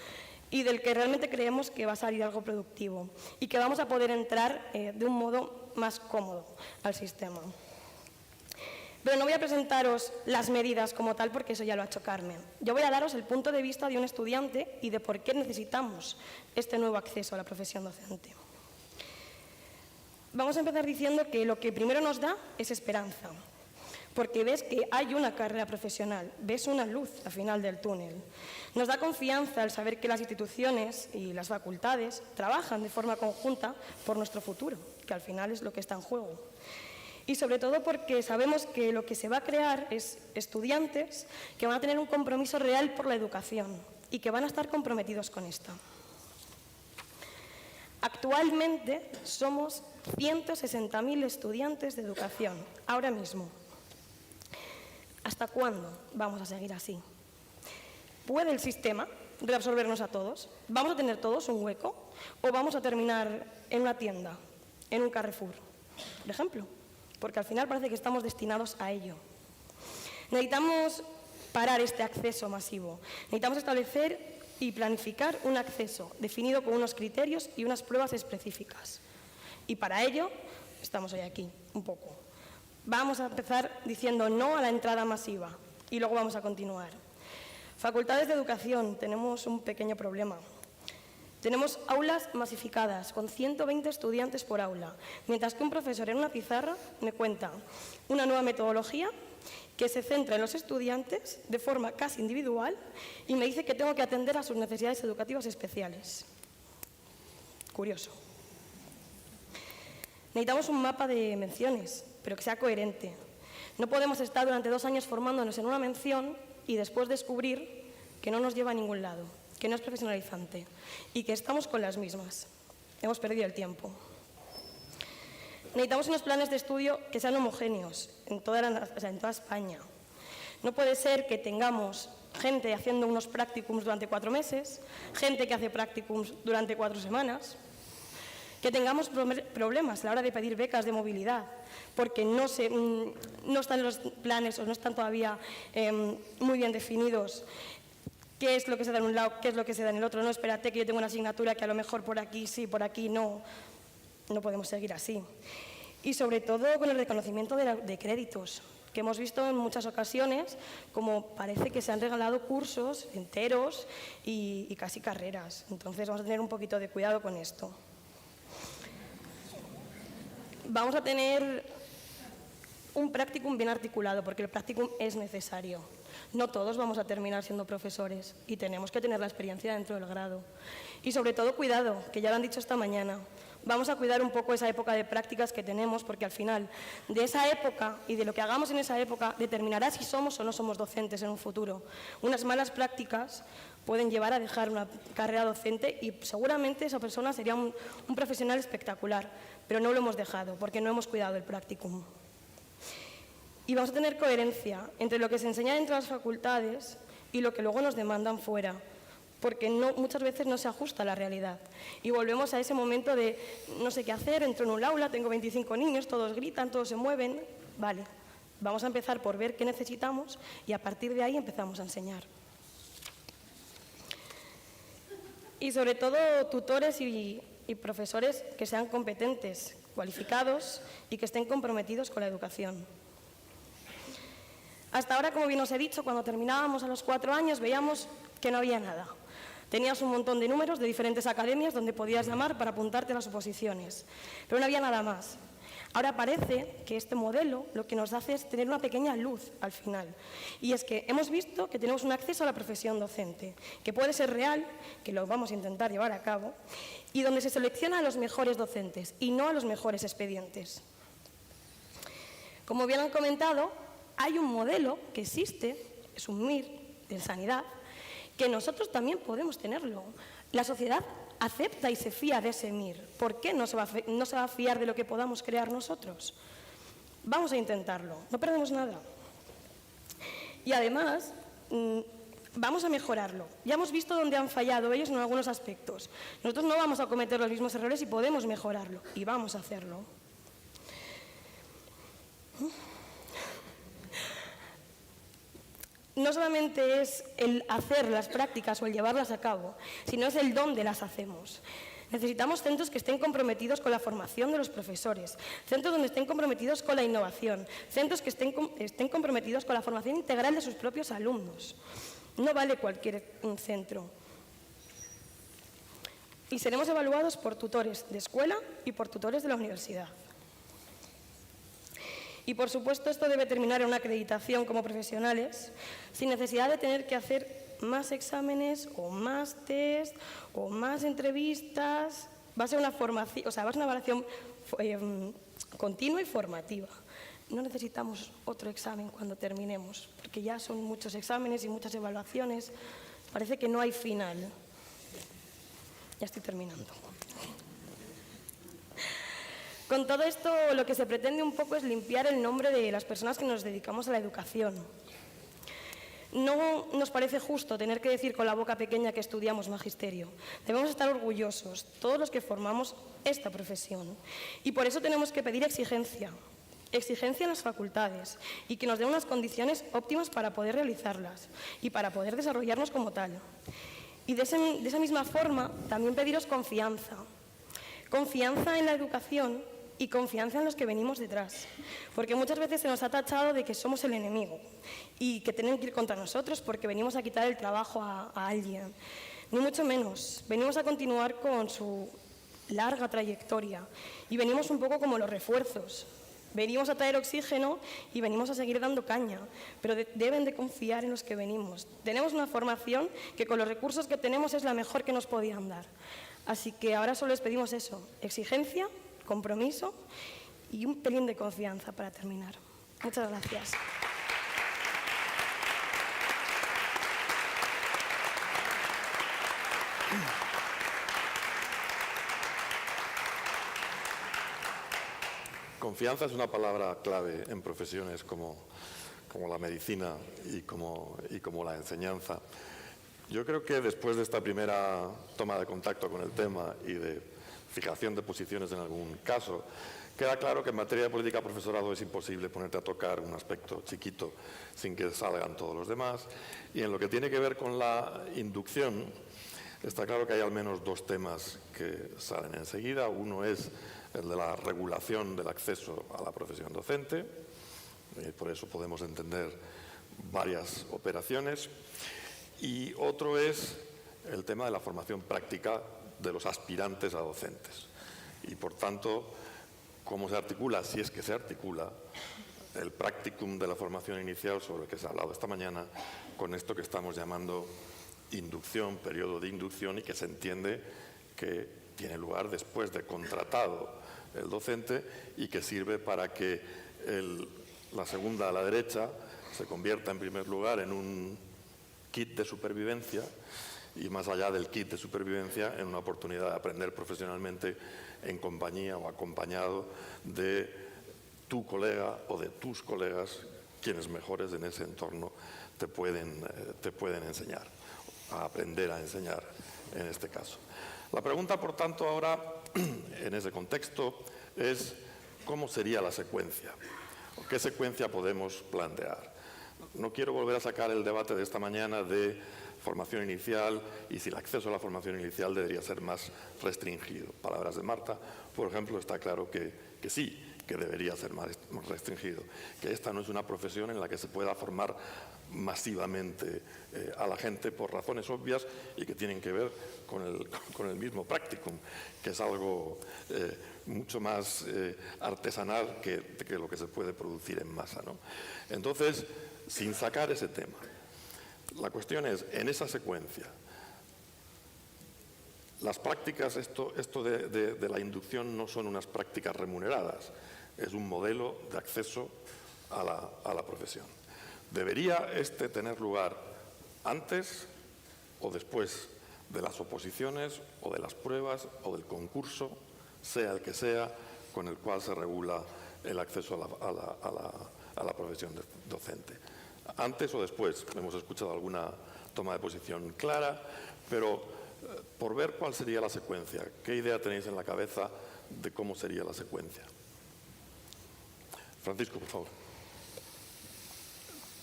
y del que realmente creemos que va a salir algo productivo y que vamos a poder entrar de un modo más cómodo al sistema. Pero no voy a presentaros las medidas como tal porque eso ya lo ha hecho Carmen. Yo voy a daros el punto de vista de un estudiante y de por qué necesitamos este nuevo acceso a la profesión docente. Vamos a empezar diciendo que lo que primero nos da es esperanza, porque ves que hay una carrera profesional, ves una luz al final del túnel. Nos da confianza el saber que las instituciones y las facultades trabajan de forma conjunta por nuestro futuro, que al final es lo que está en juego. Y sobre todo porque sabemos que lo que se va a crear es estudiantes que van a tener un compromiso real por la educación y que van a estar comprometidos con esta. Actualmente somos 160.000 estudiantes de educación, ahora mismo. ¿Hasta cuándo vamos a seguir así? ¿Puede el sistema reabsorbernos a todos? ¿Vamos a tener todos un hueco? ¿O vamos a terminar en una tienda, en un Carrefour, por ejemplo? Porque al final parece que estamos destinados a ello. Necesitamos parar este acceso masivo. Necesitamos establecer y planificar un acceso definido con unos criterios y unas pruebas específicas. Y para ello estamos hoy aquí, un poco. Vamos a empezar diciendo no a la entrada masiva y luego vamos a continuar. Facultades de educación, tenemos un pequeño problema. Tenemos aulas masificadas con 120 estudiantes por aula, mientras que un profesor en una pizarra me cuenta una nueva metodología que se centra en los estudiantes de forma casi individual y me dice que tengo que atender a sus necesidades educativas especiales. Curioso. Necesitamos un mapa de menciones, pero que sea coherente. No podemos estar durante 2 años formándonos en una mención y después descubrir que no nos lleva a ningún lado, que no es profesionalizante y que estamos con las mismas. Hemos perdido el tiempo. Necesitamos unos planes de estudio que sean homogéneos en toda España. No puede ser que tengamos gente haciendo unos practicums durante 4 meses, gente que hace practicums durante 4 semanas, que tengamos problemas a la hora de pedir becas de movilidad, porque no están los planes o no están todavía muy bien definidos qué es lo que se da en un lado, qué es lo que se da en el otro. No, espérate que yo tengo una asignatura que a lo mejor por aquí sí, por aquí no. No podemos seguir así. Y sobre todo con el reconocimiento de créditos, que hemos visto en muchas ocasiones como parece que se han regalado cursos enteros y casi carreras. Entonces vamos a tener un poquito de cuidado con esto. Vamos a tener un practicum bien articulado, porque el practicum es necesario. No todos vamos a terminar siendo profesores y tenemos que tener la experiencia dentro del grado. Y sobre todo cuidado, que ya lo han dicho esta mañana. Vamos a cuidar un poco esa época de prácticas que tenemos, porque al final de esa época y de lo que hagamos en esa época determinará si somos o no somos docentes en un futuro. Unas malas prácticas pueden llevar a dejar una carrera docente y seguramente esa persona sería un profesional espectacular, pero no lo hemos dejado porque no hemos cuidado el practicum. Y vamos a tener coherencia entre lo que se enseña dentro de las facultades y lo que luego nos demandan fuera, porque muchas veces no se ajusta a la realidad. Y volvemos a ese momento de no sé qué hacer, entro en un aula, tengo 25 niños, todos gritan, todos se mueven. Vale, vamos a empezar por ver qué necesitamos y a partir de ahí empezamos a enseñar. Y sobre todo tutores y profesores que sean competentes, cualificados y que estén comprometidos con la educación. Hasta ahora, como bien os he dicho, cuando terminábamos a los 4 años veíamos que no había nada. Tenías un montón de números de diferentes academias donde podías llamar para apuntarte a las oposiciones, pero no había nada más. Ahora parece que este modelo lo que nos hace es tener una pequeña luz al final. Y es que hemos visto que tenemos un acceso a la profesión docente, que puede ser real, que lo vamos a intentar llevar a cabo, y donde se selecciona a los mejores docentes y no a los mejores expedientes. Como bien han comentado, hay un modelo que existe, es un MIR de sanidad, que nosotros también podemos tenerlo. La sociedad acepta y se fía de ese MIR. ¿Por qué no se va a fiar de lo que podamos crear nosotros? Vamos a intentarlo, no perdemos nada. Y además, vamos a mejorarlo. Ya hemos visto dónde han fallado ellos en algunos aspectos. Nosotros no vamos a cometer los mismos errores y podemos mejorarlo. Y vamos a hacerlo. No solamente es el hacer las prácticas o el llevarlas a cabo, sino es el dónde las hacemos. Necesitamos centros que estén comprometidos con la formación de los profesores, centros donde estén comprometidos con la innovación, centros que estén comprometidos con la formación integral de sus propios alumnos. No vale cualquier centro. Y seremos evaluados por tutores de escuela y por tutores de la universidad. Y, por supuesto, esto debe terminar en una acreditación como profesionales, sin necesidad de tener que hacer más exámenes o más test o más entrevistas. Va a ser una formación, va a ser una evaluación continua y formativa. No necesitamos otro examen cuando terminemos, porque ya son muchos exámenes y muchas evaluaciones. Parece que no hay final. Ya estoy terminando. Con todo esto, lo que se pretende un poco es limpiar el nombre de las personas que nos dedicamos a la educación. No nos parece justo tener que decir con la boca pequeña que estudiamos magisterio. Debemos estar orgullosos, todos los que formamos esta profesión. Y por eso tenemos que pedir exigencia en las facultades y que nos den unas condiciones óptimas para poder realizarlas y para poder desarrollarnos como tal. Y de esa misma forma, también pediros confianza. Confianza en la educación y confianza en los que venimos detrás. Porque muchas veces se nos ha tachado de que somos el enemigo y que tienen que ir contra nosotros porque venimos a quitar el trabajo a alguien. Ni mucho menos. Venimos a continuar con su larga trayectoria y venimos un poco como los refuerzos. Venimos a traer oxígeno y venimos a seguir dando caña, pero deben de confiar en los que venimos. Tenemos una formación que con los recursos que tenemos es la mejor que nos podían dar. Así que ahora solo les pedimos eso, exigencia, compromiso y un pelín de confianza para terminar. Muchas gracias. Confianza es una palabra clave en profesiones como la medicina y como la enseñanza. Yo creo que después de esta primera toma de contacto con el tema y de fijación de posiciones en algún caso, queda claro que en materia de política de profesorado es imposible ponerte a tocar un aspecto chiquito sin que salgan todos los demás. Y en lo que tiene que ver con la inducción, está claro que hay al menos dos temas que salen enseguida. Uno es el de la regulación del acceso a la profesión docente. Por eso podemos entender varias operaciones. Y otro es el tema de la formación práctica de los aspirantes a docentes. Y, por tanto, cómo se articula, si es que se articula, el practicum de la formación inicial sobre el que se ha hablado esta mañana con esto que estamos llamando inducción, periodo de inducción, y que se entiende que tiene lugar después de contratado el docente y que sirve para que la segunda a la derecha se convierta en primer lugar en un kit de supervivencia y, más allá del kit de supervivencia, en una oportunidad de aprender profesionalmente en compañía o acompañado de tu colega o de tus colegas, quienes mejores en ese entorno te pueden enseñar, a aprender a enseñar en este caso. La pregunta, por tanto, ahora, en ese contexto, es ¿cómo sería la secuencia? ¿Qué secuencia podemos plantear? No quiero volver a sacar el debate de esta mañana de formación inicial y si el acceso a la formación inicial debería ser más restringido. Palabras de Marta, por ejemplo, está claro que sí, que debería ser más restringido, que esta no es una profesión en la que se pueda formar masivamente a la gente por razones obvias y que tienen que ver con el mismo practicum, que es algo mucho más artesanal que lo que se puede producir en masa, ¿no? Entonces, sin sacar ese tema, la cuestión es, en esa secuencia, las prácticas, esto de la inducción no son unas prácticas remuneradas, es un modelo de acceso a la profesión. ¿Debería tener lugar antes o después de las oposiciones o de las pruebas o del concurso, sea el que sea, con el cual se regula el acceso a la profesión docente. Antes o después hemos escuchado alguna toma de posición clara, pero por ver cuál sería la secuencia, ¿qué idea tenéis en la cabeza de cómo sería la secuencia? Francisco, por favor.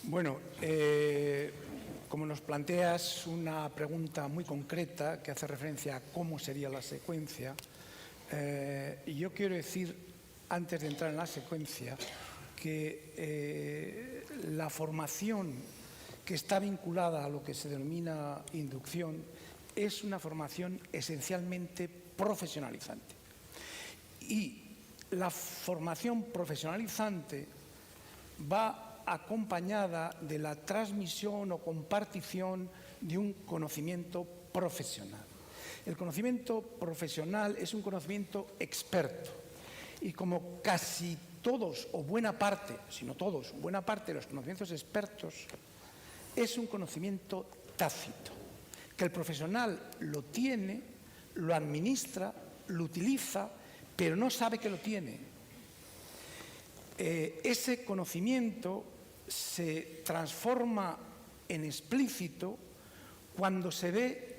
Bueno, como nos planteas una pregunta muy concreta que hace referencia a cómo sería la secuencia, yo quiero decir, antes de entrar en la secuencia, que la formación que está vinculada a lo que se denomina inducción es una formación esencialmente profesionalizante. Y la formación profesionalizante va acompañada de la transmisión o compartición de un conocimiento profesional. El conocimiento profesional es un conocimiento experto y como casi todos o buena parte, si no todos, buena parte de los conocimientos expertos es un conocimiento tácito, que el profesional lo tiene, lo administra, lo utiliza, pero no sabe que lo tiene. Ese conocimiento se transforma en explícito cuando se ve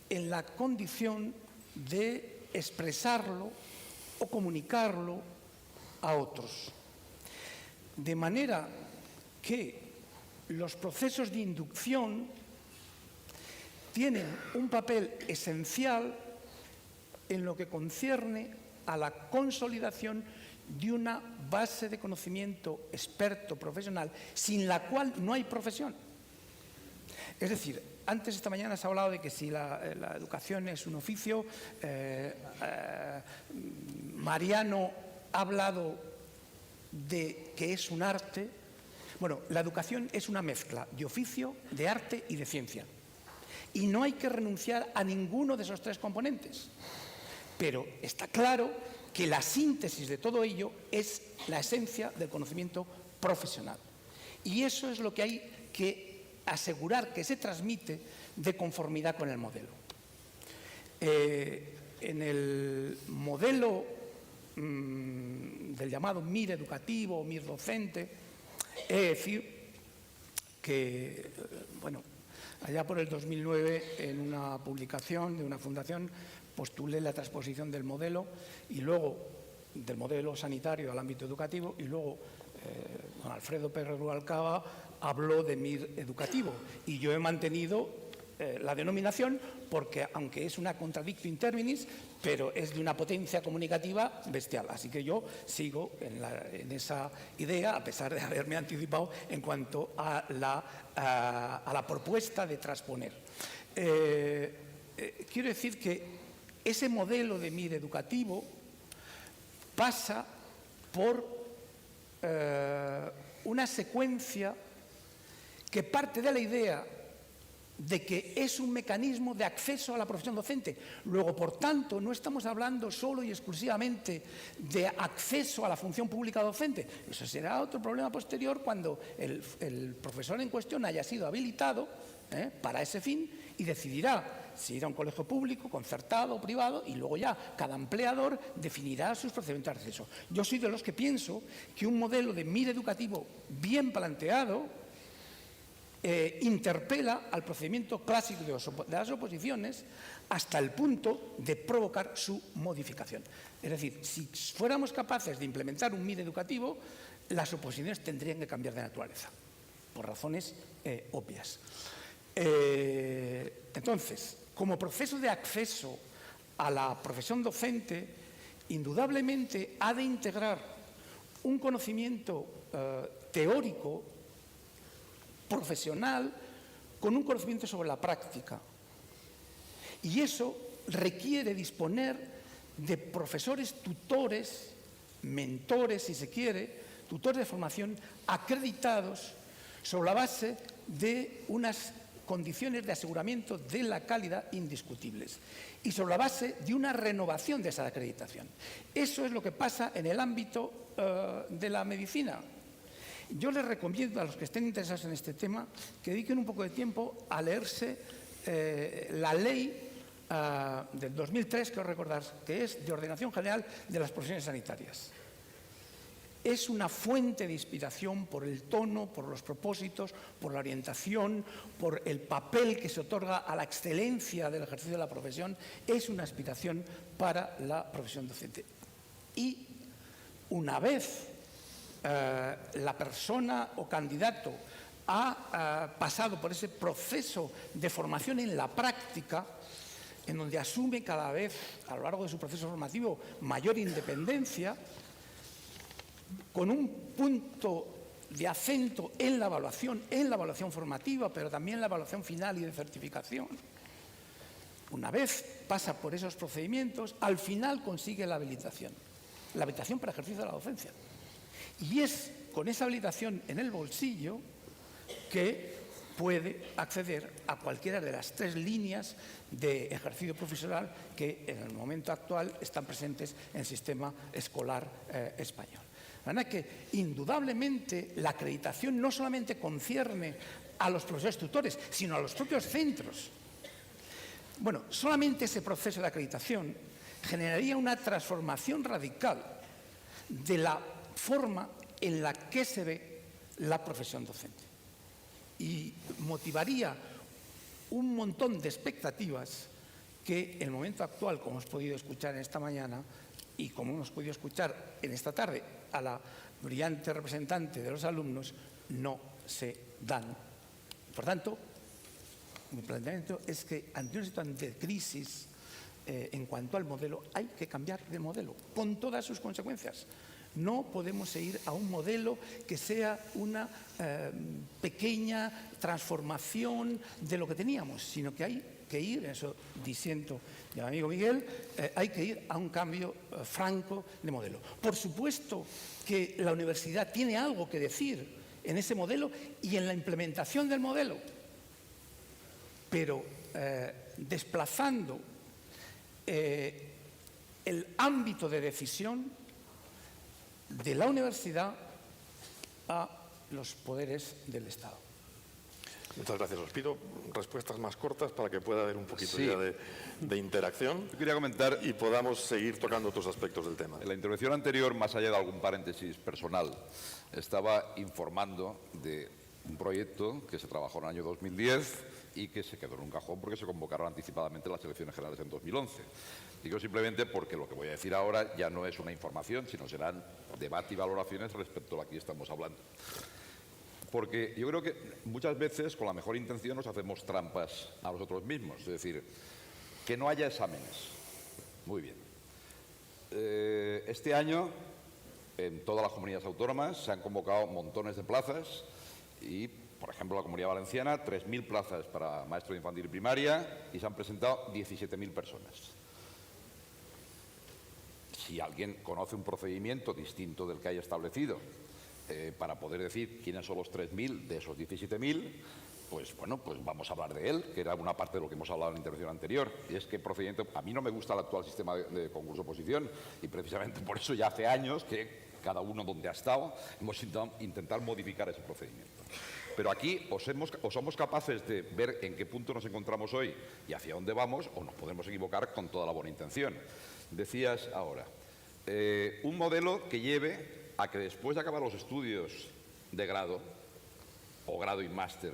en la condición de expresarlo o comunicarlo a otros. De manera que los procesos de inducción tienen un papel esencial en lo que concierne a la consolidación de una base de conocimiento experto profesional sin la cual no hay profesión. Es decir, antes esta mañana se ha hablado de que si la educación es un oficio, Mariano ha hablado de que es un arte. Bueno, la educación es una mezcla de oficio, de arte y de ciencia. Y no hay que renunciar a ninguno de esos tres componentes. Pero está claro que la síntesis de todo ello es la esencia del conocimiento profesional. Y eso es lo que hay que asegurar que se transmite de conformidad con el modelo. En el modelo del llamado MIR educativo o MIR docente, he de decir que, bueno, allá por el 2009, en una publicación de una fundación, postulé la transposición del modelo y luego del modelo sanitario al ámbito educativo y luego don Alfredo Pérez Rubalcaba habló de MIR educativo y yo he mantenido la denominación porque aunque es una contradictio in terminis, pero es de una potencia comunicativa bestial. Así que yo sigo en esa idea, a pesar de haberme anticipado en cuanto a la propuesta de transponer. Quiero decir que ese modelo de MIR educativo pasa por una secuencia que parte de la idea de que es un mecanismo de acceso a la profesión docente. Luego, por tanto, no estamos hablando solo y exclusivamente de acceso a la función pública docente. Eso será otro problema posterior cuando el profesor en cuestión haya sido habilitado para ese fin y decidirá si ir a un colegio público, concertado o privado, y luego ya cada empleador definirá sus procedimientos de acceso. Yo soy de los que pienso que un modelo de MIR educativo bien planteado interpela al procedimiento clásico de las oposiciones hasta el punto de provocar su modificación. Es decir, si fuéramos capaces de implementar un MIR educativo, las oposiciones tendrían que cambiar de naturaleza, por razones obvias. Entonces, como proceso de acceso a la profesión docente, indudablemente ha de integrar un conocimiento teórico, profesional, con un conocimiento sobre la práctica. Y eso requiere disponer de profesores, tutores, mentores, si se quiere, tutores de formación acreditados sobre la base de unas condiciones de aseguramiento de la calidad indiscutibles y sobre la base de una renovación de esa acreditación. Eso es lo que pasa en el ámbito de la medicina. Yo les recomiendo a los que estén interesados en este tema que dediquen un poco de tiempo a leerse la ley del 2003, quiero recordar, que es de ordenación general de las profesiones sanitarias. Es una fuente de inspiración por el tono, por los propósitos, por la orientación, por el papel que se otorga a la excelencia del ejercicio de la profesión. Es una inspiración para la profesión docente. Y una vez la persona o candidato ha pasado por ese proceso de formación en la práctica, en donde asume cada vez, a lo largo de su proceso formativo, mayor independencia, con un punto de acento en la evaluación formativa, pero también en la evaluación final y de certificación. Una vez pasa por esos procedimientos, al final consigue la habilitación para ejercicio de la docencia. Y es con esa habilitación en el bolsillo que puede acceder a cualquiera de las 3 líneas de ejercicio profesional que en el momento actual están presentes en el sistema escolar español. De manera que, indudablemente, la acreditación no solamente concierne a los profesores tutores, sino a los propios centros. Bueno, solamente ese proceso de acreditación generaría una transformación radical de la forma en la que se ve la profesión docente y motivaría un montón de expectativas que en el momento actual, como hemos podido escuchar en esta mañana y como hemos podido escuchar en esta tarde a la brillante representante de los alumnos, no se dan. Por tanto, mi planteamiento es que ante una situación de crisis en cuanto al modelo, hay que cambiar de modelo, con todas sus consecuencias. No podemos seguir a un modelo que sea una pequeña transformación de lo que teníamos, sino que hay que ir, eso disiento de mi amigo Miguel, hay que ir a un cambio franco de modelo. Por supuesto que la universidad tiene algo que decir en ese modelo y en la implementación del modelo, pero desplazando el ámbito de decisión de la universidad a los poderes del Estado. Muchas gracias. Os pido respuestas más cortas para que pueda haber un poquito Sí. ya de interacción. Yo quería comentar, y podamos seguir tocando otros aspectos del tema. en la intervención anterior, más allá de algún paréntesis personal, estaba informando de un proyecto que se trabajó en el año 2010 y que se quedó en un cajón porque se convocaron anticipadamente las elecciones generales en 2011. Digo simplemente porque lo que voy a decir ahora ya no es una información, sino serán debate y valoraciones respecto a lo que estamos hablando. Porque yo creo que muchas veces, con la mejor intención, nos hacemos trampas a nosotros mismos. Es decir, que no haya exámenes. Muy bien. Este año, en todas las comunidades autónomas, se han convocado montones de plazas y, por ejemplo, la Comunidad Valenciana, 3.000 plazas para maestro de infantil y primaria y se han presentado 17.000 personas. Si alguien conoce un procedimiento distinto del que haya establecido para poder decir quiénes son los 3.000 de esos 17.000, pues bueno, pues vamos a hablar de él, que era una parte de lo que hemos hablado en la intervención anterior. Y es que procedimiento, a mí no me gusta el actual sistema de concurso-oposición y precisamente por eso ya hace años que cada uno donde ha estado hemos intentado modificar ese procedimiento. Pero aquí o somos capaces de ver en qué punto nos encontramos hoy y hacia dónde vamos, o nos podemos equivocar con toda la buena intención. Decías ahora, un modelo que lleve a que después de acabar los estudios de grado, o grado y máster,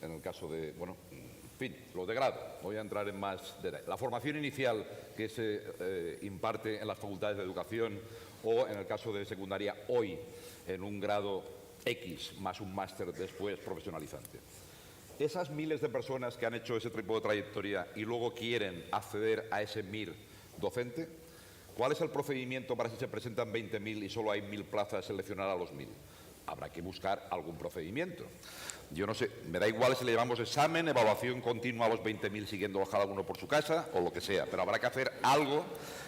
en el caso de, bueno, en fin, los de grado, voy a entrar en más detalle. La formación inicial que se imparte en las facultades de educación o, en el caso de secundaria, hoy, en un grado X más un máster después profesionalizante. Esas miles de personas que han hecho ese tipo de trayectoria y luego quieren acceder a ese MIR docente, ¿cuál es el procedimiento para si se presentan 20.000 y solo hay 1.000 plazas seleccionar a los 1.000? Habrá que buscar algún procedimiento. Yo no sé, me da igual si le llamamos examen, evaluación continua a los 20.000 siguiéndolos cada uno por su casa o lo que sea, pero habrá que hacer algo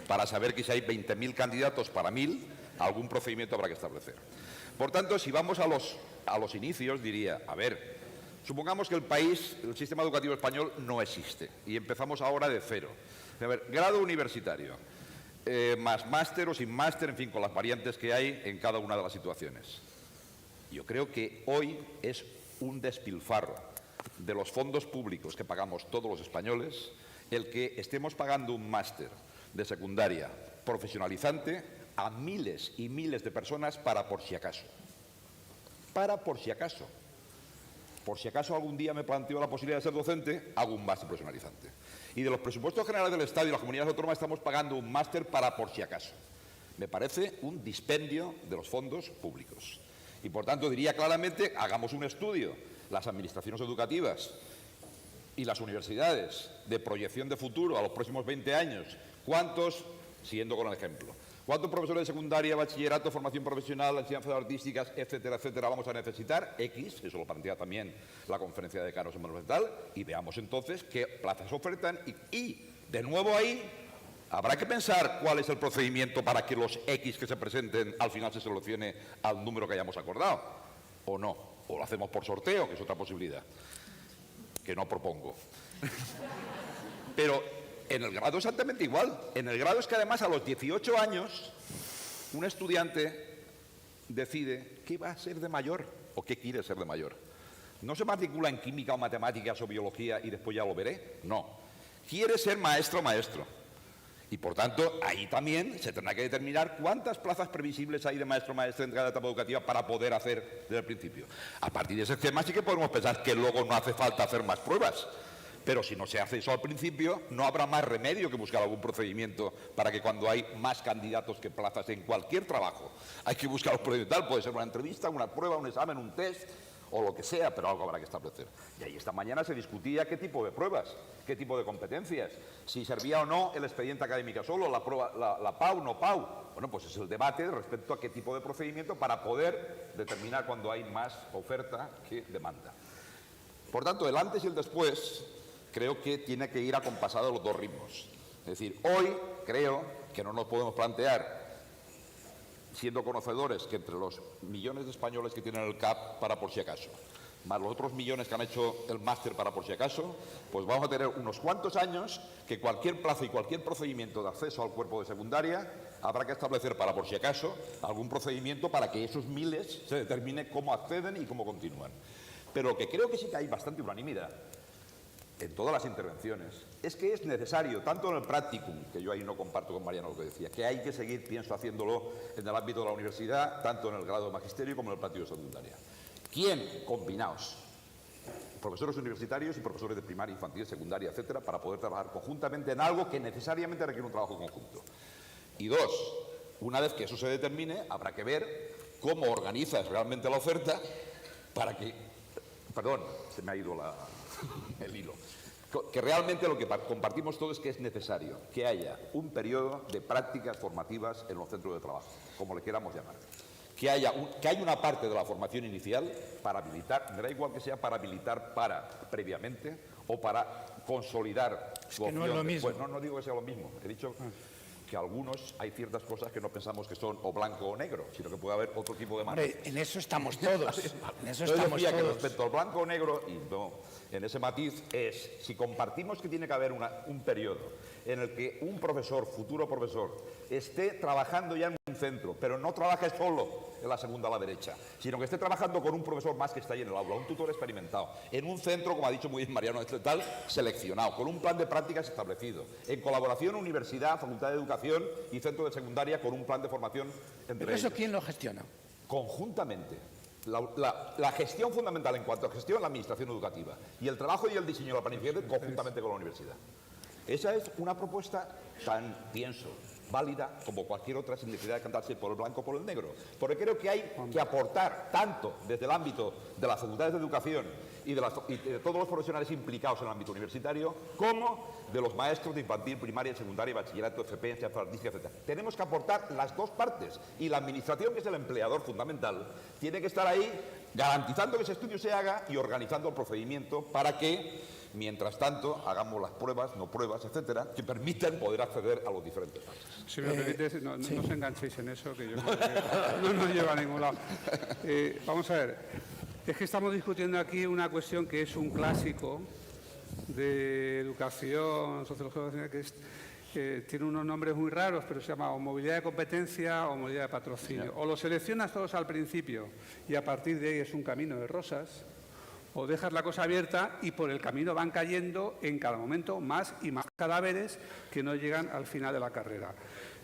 para saber que si hay 20.000 candidatos para 1.000, algún procedimiento habrá que establecer. Por tanto, si vamos a los inicios, diría, a ver, supongamos que el sistema educativo español no existe y empezamos ahora de cero. A ver, grado universitario, más máster o sin máster, en fin, con las variantes que hay en cada una de las situaciones. Yo creo que hoy es un despilfarro de los fondos públicos que pagamos todos los españoles el que estemos pagando un máster de secundaria profesionalizante a miles y miles de personas para por si acaso. Para por si acaso. Por si acaso algún día me planteo la posibilidad de ser docente, hago un máster profesionalizante. Y de los presupuestos generales del Estado y las comunidades autónomas estamos pagando un máster para por si acaso. Me parece un dispendio de los fondos públicos. Y por tanto diría claramente, hagamos un estudio, las administraciones educativas y las universidades, de proyección de futuro a los próximos 20 años. ¿Cuántos, siguiendo con el ejemplo, cuántos profesores de secundaria, bachillerato, formación profesional, enseñanzas artísticas, etcétera, etcétera, vamos a necesitar? X, eso lo plantea también la conferencia de decanos en Monumental, y veamos entonces qué plazas ofertan y de nuevo ahí habrá que pensar cuál es el procedimiento para que los X que se presenten al final se seleccione al número que hayamos acordado, o no, o lo hacemos por sorteo, que es otra posibilidad, que no propongo. Pero en el grado exactamente igual. En el grado es que además a los 18 años un estudiante decide qué va a ser de mayor o qué quiere ser de mayor. No se matricula en química o matemáticas o biología y después ya lo veré, no. Quiere ser maestro o maestro. Y por tanto, ahí también se tendrá que determinar cuántas plazas previsibles hay de maestro o maestra en cada etapa educativa para poder hacer desde el principio. A partir de ese tema sí que podemos pensar que luego no hace falta hacer más pruebas. Pero si no se hace eso al principio, no habrá más remedio que buscar algún procedimiento para que cuando hay más candidatos que plazas en cualquier trabajo, hay que buscar un procedimiento. Puede ser una entrevista, una prueba, un examen, un test o lo que sea, pero algo habrá que establecer. Y ahí esta mañana se discutía qué tipo de pruebas, qué tipo de competencias, si servía o no el expediente académico solo, la prueba, la PAU, no PAU. Bueno, pues es el debate respecto a qué tipo de procedimiento para poder determinar cuando hay más oferta que demanda. Por tanto, el antes y el después creo que tiene que ir acompasado los dos ritmos. Es decir, hoy creo que no nos podemos plantear, siendo conocedores que entre los millones de españoles que tienen el CAP para por si acaso, más los otros millones que han hecho el máster para por si acaso, pues vamos a tener unos cuantos años que cualquier plazo y cualquier procedimiento de acceso al cuerpo de secundaria habrá que establecer para por si acaso algún procedimiento para que esos miles se determine cómo acceden y cómo continúan. Pero lo que creo que sí que hay bastante unanimidad en todas las intervenciones, es que es necesario, tanto en el practicum, que yo ahí no comparto con Mariano lo que decía, que hay que seguir, pienso, haciéndolo en el ámbito de la universidad, tanto en el grado de magisterio como en el practicum de secundaria. ¿Quién? Combinaos. Profesores universitarios y profesores de primaria, infantil, secundaria, etcétera, para poder trabajar conjuntamente en algo que necesariamente requiere un trabajo conjunto. Y dos, una vez que eso se determine, habrá que ver cómo organizas realmente la oferta para que... Perdón, se me ha ido el hilo. Que realmente lo que compartimos todos es que es necesario que haya un periodo de prácticas formativas en los centros de trabajo, como le queramos llamar. Que haya una parte de la formación inicial para habilitar, me da igual que sea para habilitar previamente o para consolidar su opción. No es lo mismo. Pues no digo que sea lo mismo, he dicho que algunos hay ciertas cosas que no pensamos que son o blanco o negro, sino que puede haber otro tipo de matices. Hombre, en eso estamos todos. En eso Yo estamos decía que todos. respecto al blanco o negro, y no, en ese matiz es, si compartimos que tiene que haber un periodo en el que un profesor, futuro profesor, esté trabajando ya en un centro, pero no trabaje solo en la segunda a la derecha, sino que esté trabajando con un profesor más que está ahí en el aula, un tutor experimentado, en un centro, como ha dicho muy bien Mariano, tal, seleccionado, con un plan de prácticas establecido, en colaboración universidad, facultad de educación y centro de secundaria con un plan de formación entre ¿Pero eso ellos. quién lo gestiona? Conjuntamente. La gestión fundamental en cuanto a gestión, la administración educativa. Y el trabajo y el diseño de la planificación conjuntamente con la universidad. Esa es una propuesta tan, pienso, válida como cualquier otra sin necesidad de cantarse por el blanco o por el negro. Porque creo que hay que aportar tanto desde el ámbito de las facultades de educación y de todos los profesionales implicados en el ámbito universitario, como de los maestros de infantil, primaria, secundaria, bachillerato, FP, enseñanza artística, etc. Tenemos que aportar las dos partes y la administración, que es el empleador fundamental, tiene que estar ahí garantizando que ese estudio se haga y organizando el procedimiento para que, mientras tanto, hagamos las pruebas, no pruebas, etcétera, que permitan poder acceder a los diferentes fases. Si me permite, no os enganchéis en eso, que yo creo que no nos lleva a ningún lado. Vamos a ver, es que estamos discutiendo aquí una cuestión que es un clásico de educación, sociología, que tiene unos nombres muy raros, pero se llama o movilidad de competencia o movilidad de patrocinio. O lo seleccionas todos al principio y a partir de ahí es un camino de rosas, o dejas la cosa abierta y por el camino van cayendo en cada momento más y más cadáveres que no llegan al final de la carrera.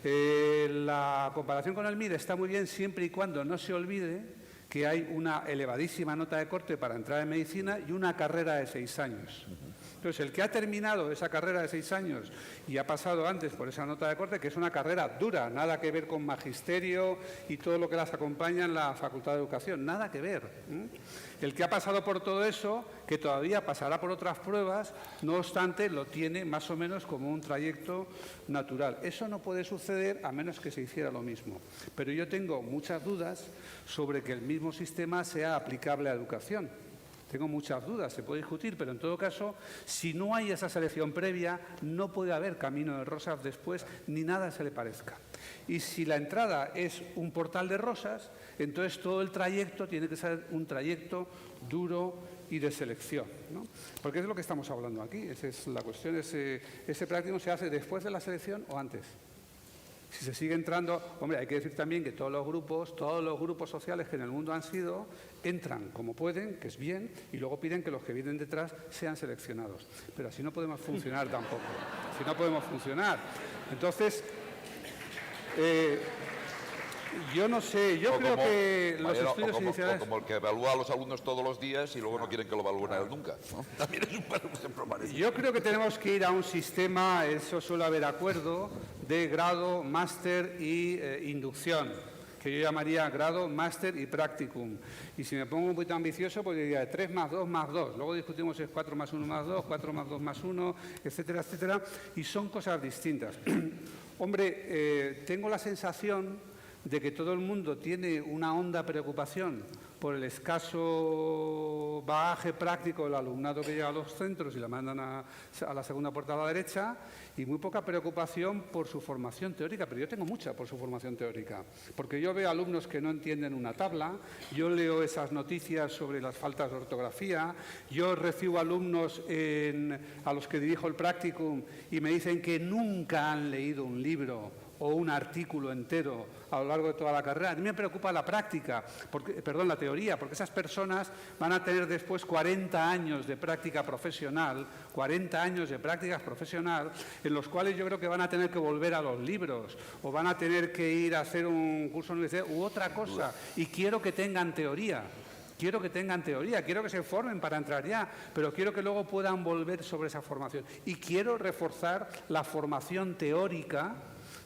La comparación con el MIR está muy bien siempre y cuando no se olvide que hay una elevadísima nota de corte para entrar en medicina y una carrera de 6 años. Entonces, el que ha terminado esa carrera de 6 años y ha pasado antes por esa nota de corte, que es una carrera dura, nada que ver con magisterio y todo lo que las acompaña en la Facultad de Educación, nada que ver. El que ha pasado por todo eso, que todavía pasará por otras pruebas, no obstante, lo tiene más o menos como un trayecto natural. Eso no puede suceder a menos que se hiciera lo mismo. Pero yo tengo muchas dudas sobre que el mismo sistema sea aplicable a educación. Tengo muchas dudas, se puede discutir, pero en todo caso, si no hay esa selección previa, no puede haber camino de rosas después, ni nada se le parezca. Y si la entrada es un portal de rosas, entonces todo el trayecto tiene que ser un trayecto duro y de selección, ¿no? Porque es de lo que estamos hablando aquí. Esa es la cuestión. Ese práctico se hace después de la selección o antes. Si se sigue entrando, hombre, hay que decir también que todos los grupos sociales que en el mundo han sido, entran como pueden, que es bien, y luego piden que los que vienen detrás sean seleccionados. Pero así no podemos funcionar tampoco. Así no podemos funcionar. Entonces, yo no sé, yo creo que los estudios iniciales... O como el que evalúa a los alumnos todos los días y lugo no quieren que lo evalúen a él nunca, ¿no? También es un ejemplo parecido. Yo creo que tenemos que ir a un sistema, eso suele haber acuerdo, de grado, máster y inducción, que yo llamaría grado, máster y practicum. Y si me pongo un poquito ambicioso, pues diría 3 más 2 más 2. Luego discutimos si es 4 más 1 más 2, 4 más 2 más 1, etcétera, etcétera. Y son cosas distintas. Hombre, tengo la sensación de que todo el mundo tiene una honda preocupación por el escaso bagaje práctico del alumnado que llega a los centros y la mandan a la segunda puerta a la derecha, y muy poca preocupación por su formación teórica, pero yo tengo mucha por su formación teórica, porque yo veo alumnos que no entienden una tabla, yo leo esas noticias sobre las faltas de ortografía, yo recibo alumnos a los que dirijo el practicum y me dicen que nunca han leído un libro o un artículo entero a lo largo de toda la carrera. A mí me preocupa la práctica, la teoría, porque esas personas van a tener después 40 años de práctica profesional, 40 años de prácticas profesional, en los cuales yo creo que van a tener que volver a los libros o van a tener que ir a hacer un curso en la universidad u otra cosa. Y quiero que tengan teoría. Quiero que tengan teoría, quiero que se formen para entrar ya, pero quiero que luego puedan volver sobre esa formación. Y quiero reforzar la formación teórica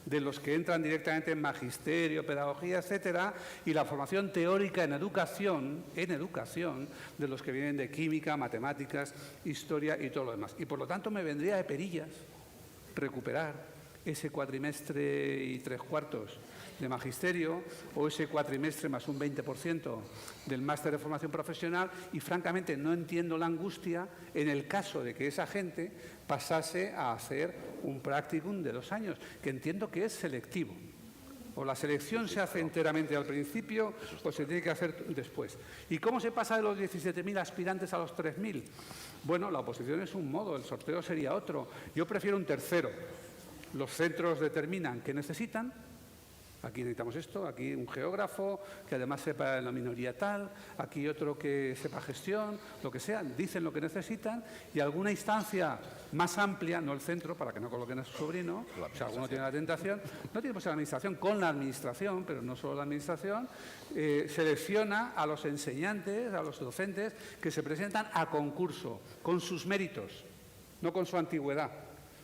de los que entran directamente en magisterio, pedagogía, etcétera, y la formación teórica en educación, de los que vienen de química, matemáticas, historia y todo lo demás. Y por lo tanto me vendría de perillas recuperar ese cuatrimestre y 3/4 de magisterio o ese cuatrimestre más un 20% del máster de formación profesional, y francamente no entiendo la angustia en el caso de que esa gente pasase a hacer un practicum de 2 años, que entiendo que es selectivo. O la selección se hace enteramente al principio o se tiene que hacer después. ¿Y cómo se pasa de los 17.000 aspirantes a los 3.000? Bueno, la oposición es un modo, el sorteo sería otro. Yo prefiero un tercero. Los centros determinan qué necesitan. Aquí necesitamos esto, aquí un geógrafo que además sepa la minoría tal, aquí otro que sepa gestión, lo que sea, dicen lo que necesitan, y alguna instancia más amplia, no el centro, para que no coloquen a su sobrino, si alguno tiene la tentación, no tiene que ser la administración, con la administración, pero no solo la administración, selecciona a los enseñantes, a los docentes que se presentan a concurso, con sus méritos, no con su antigüedad,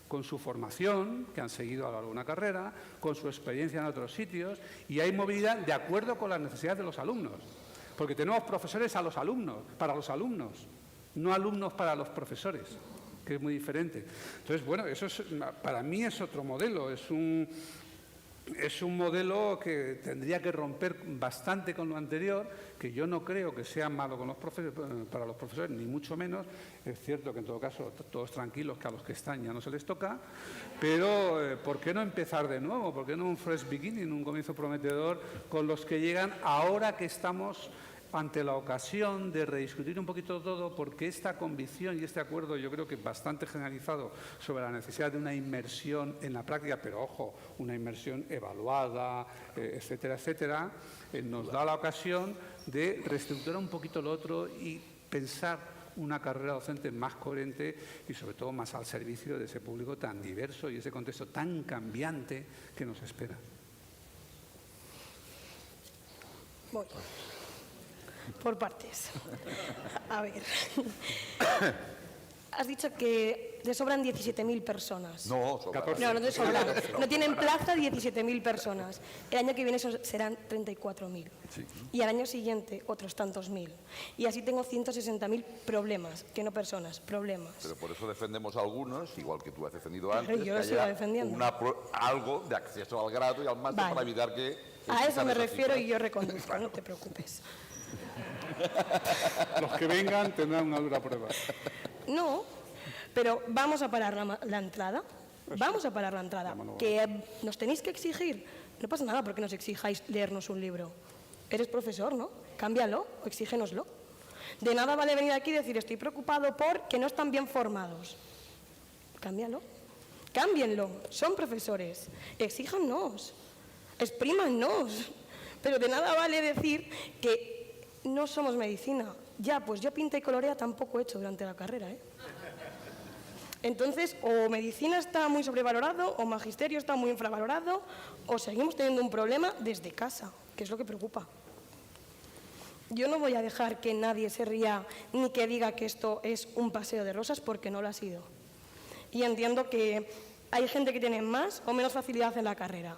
con su formación, que han seguido a lo largo de una carrera, con su experiencia en otros sitios, y hay movilidad de acuerdo con las necesidades de los alumnos. Porque tenemos profesores para los alumnos, no alumnos para los profesores, que es muy diferente. Entonces, bueno, eso para mí es otro modelo, es un modelo que tendría que romper bastante con lo anterior, que yo no creo que sea malo para los profesores, ni mucho menos. Es cierto que en todo caso todos tranquilos, que a los que están ya no se les toca, pero ¿por qué no empezar de nuevo? ¿Por qué no un fresh beginning, un comienzo prometedor con los que llegan ahora que estamos ante la ocasión de rediscutir un poquito todo, porque esta convicción y este acuerdo, yo creo que bastante generalizado sobre la necesidad de una inmersión en la práctica, pero ojo, una inmersión evaluada, etcétera, etcétera, nos da la ocasión de reestructurar un poquito lo otro y pensar una carrera docente más coherente y sobre todo más al servicio de ese público tan diverso y ese contexto tan cambiante que nos espera. Voy. Por partes. A ver. Has dicho que te sobran 17.000 personas. No, sobra. No te sobran. No tienen plaza 17.000 personas. El año que viene serán 34.000. Sí. Y al año siguiente otros tantos mil. Y así tengo 160.000 problemas, que no personas, problemas. Pero por eso defendemos a algunos, igual que tú has defendido antes, Yo que lo sigo haya defendiendo. algo de acceso al grado y al máster Vale. para evitar que... A eso existan me esas refiero cifras. y yo reconduzco, no te preocupes. Los que vengan tendrán una dura prueba. No, pero vamos a parar la entrada. Vamos a parar la entrada. Que nos tenéis que exigir. No pasa nada porque nos exijáis leernos un libro. Eres profesor, ¿no? Cámbialo o exígenoslo. De nada vale venir aquí y decir estoy preocupado porque no están bien formados. Cámbialo. Cámbienlo. Son profesores. Exíjanos. Exprímanos. Pero de nada vale decir que no somos medicina. Ya, pues yo pinta y colorea tampoco he hecho durante la carrera, ¿eh? Entonces, o medicina está muy sobrevalorado, o magisterio está muy infravalorado, o seguimos teniendo un problema desde casa, que es lo que preocupa. Yo no voy a dejar que nadie se ría ni que diga que esto es un paseo de rosas, porque no lo ha sido. Y entiendo que hay gente que tiene más o menos facilidad en la carrera,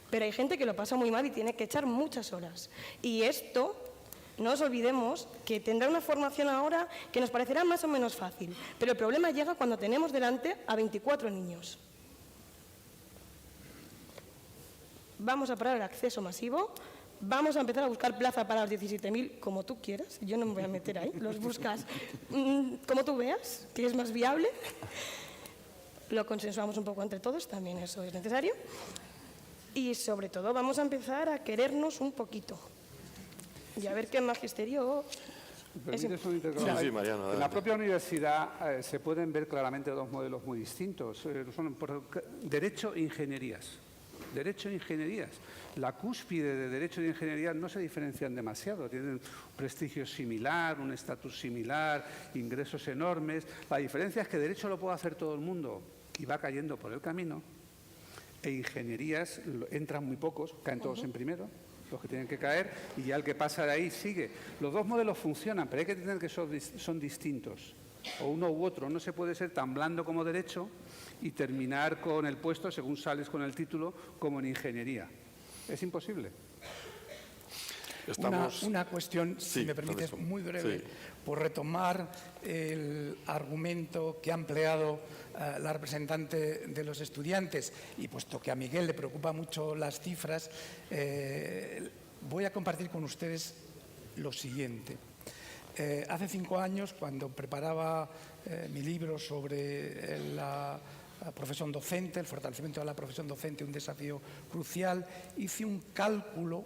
pero hay gente que lo pasa muy mal y tiene que echar muchas horas. Y esto... No os olvidemos que tendrá una formación ahora que nos parecerá más o menos fácil, pero el problema llega cuando tenemos delante a 24 niños. Vamos a parar el acceso masivo, vamos a empezar a buscar plaza para los 17.000 como tú quieras, yo no me voy a meter ahí, los buscas como tú veas, que es más viable. Lo consensuamos un poco entre todos, también eso es necesario. Y sobre todo vamos a empezar a querernos un poquito. Y a ver qué magisterio... ¿Permites un interrogatorio? Sí, Mariano, En la adelante. propia universidad se pueden ver claramente dos modelos muy distintos. Son derecho e ingenierías. Derecho e ingenierías. La cúspide de derecho e ingeniería no se diferencian demasiado. Tienen un prestigio similar, un estatus similar, ingresos enormes. La diferencia es que derecho lo puede hacer todo el mundo y va cayendo por el camino. E ingenierías entran muy pocos, caen todos en primero, los que tienen que caer, y ya el que pasa de ahí sigue. Los dos modelos funcionan, pero hay que entender que son distintos, o uno u otro. No se puede ser tan blando como derecho y terminar con el puesto, según sales con el título, como en ingeniería. Es imposible. Una cuestión, si Sí, me permites, Francisco. muy breve, Sí. por retomar el argumento que ha empleado la representante de los estudiantes, y puesto que a Miguel le preocupan mucho las cifras, voy a compartir con ustedes lo siguiente. Hace 5 años, cuando preparaba mi libro sobre la profesión docente, el fortalecimiento de la profesión docente, un desafío crucial, hice un cálculo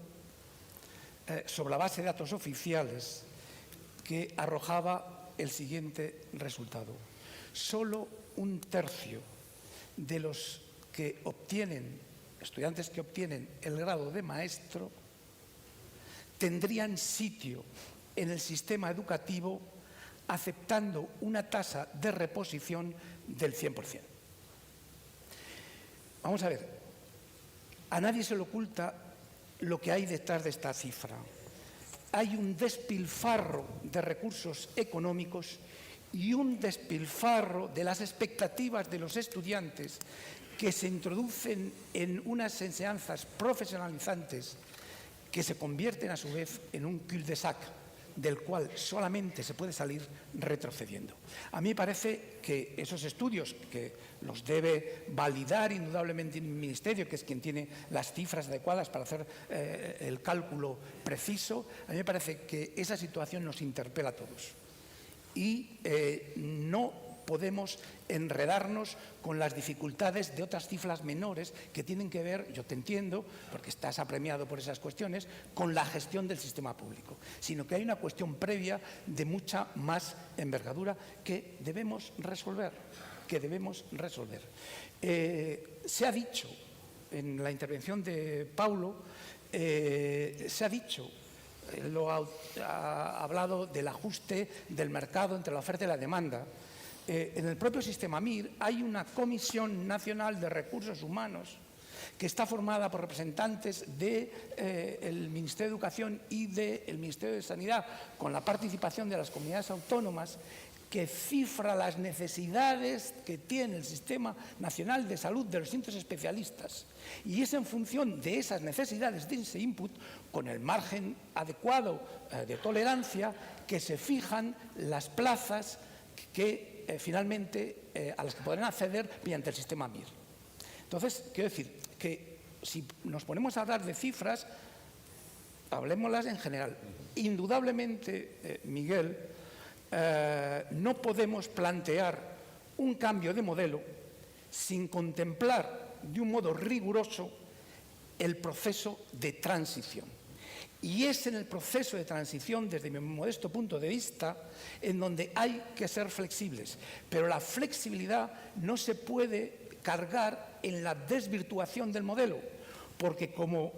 sobre la base de datos oficiales que arrojaba el siguiente resultado. Solo 1/3 de los que obtienen, estudiantes que obtienen el grado de maestro, tendrían sitio en el sistema educativo aceptando una tasa de reposición del 100%. Vamos a ver, a nadie se le oculta lo que hay detrás de esta cifra. Hay un despilfarro de recursos económicos y un despilfarro de las expectativas de los estudiantes que se introducen en unas enseñanzas profesionalizantes que se convierten a su vez en un cul-de-sac del cual solamente se puede salir retrocediendo. A mí me parece que esos estudios, que los debe validar indudablemente el Ministerio, que es quien tiene las cifras adecuadas para hacer el cálculo preciso, a mí me parece que esa situación nos interpela a todos. Y no podemos enredarnos con las dificultades de otras cifras menores que tienen que ver, yo te entiendo, porque estás apremiado por esas cuestiones, con la gestión del sistema público, sino que hay una cuestión previa de mucha más envergadura que debemos resolver, Se ha dicho en la intervención de Paulo, se ha dicho Él ha hablado del ajuste del mercado entre la oferta y la demanda. En el propio sistema MIR hay una Comisión Nacional de Recursos Humanos que está formada por representantes del Ministerio de Educación y del Ministerio de Sanidad, con la participación de las comunidades autónomas, que cifra las necesidades que tiene el Sistema Nacional de Salud de los distintos especialistas. Y es en función de esas necesidades, de ese input, con el margen adecuado de tolerancia, que se fijan las plazas que finalmente a las que podrán acceder mediante el sistema MIR. Entonces, quiero decir que si nos ponemos a hablar de cifras, hablemoslas en general. Indudablemente, Miguel, no podemos plantear un cambio de modelo sin contemplar de un modo riguroso el proceso de transición. Y es en el proceso de transición, desde mi modesto punto de vista, en donde hay que ser flexibles. Pero la flexibilidad no se puede cargar en la desvirtuación del modelo, porque como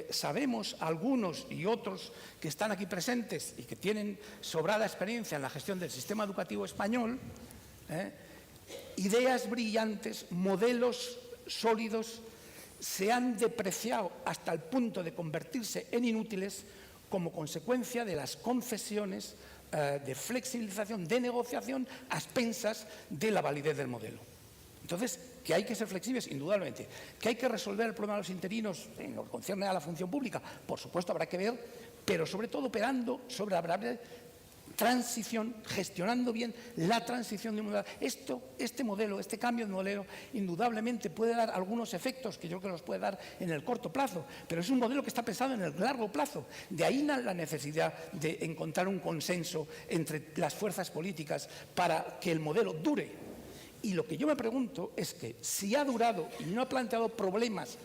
sabemos algunos y otros que están aquí presentes y que tienen sobrada experiencia en la gestión del sistema educativo español, ideas brillantes, modelos sólidos, se han depreciado hasta el punto de convertirse en inútiles como consecuencia de las concesiones de flexibilización, de negociación a expensas de la validez del modelo. Entonces, que hay que ser flexibles, indudablemente. Que hay que resolver el problema de los interinos en lo que concierne a la función pública, por supuesto habrá que ver, pero sobre todo operando sobre la variable transición, gestionando bien la transición de un modelo. Este modelo, este cambio de modelo, indudablemente puede dar algunos efectos que yo creo que los puede dar en el corto plazo, pero es un modelo que está pensado en el largo plazo. De ahí la necesidad de encontrar un consenso entre las fuerzas políticas para que el modelo dure. Y lo que yo me pregunto es que si ha durado y no ha planteado problemas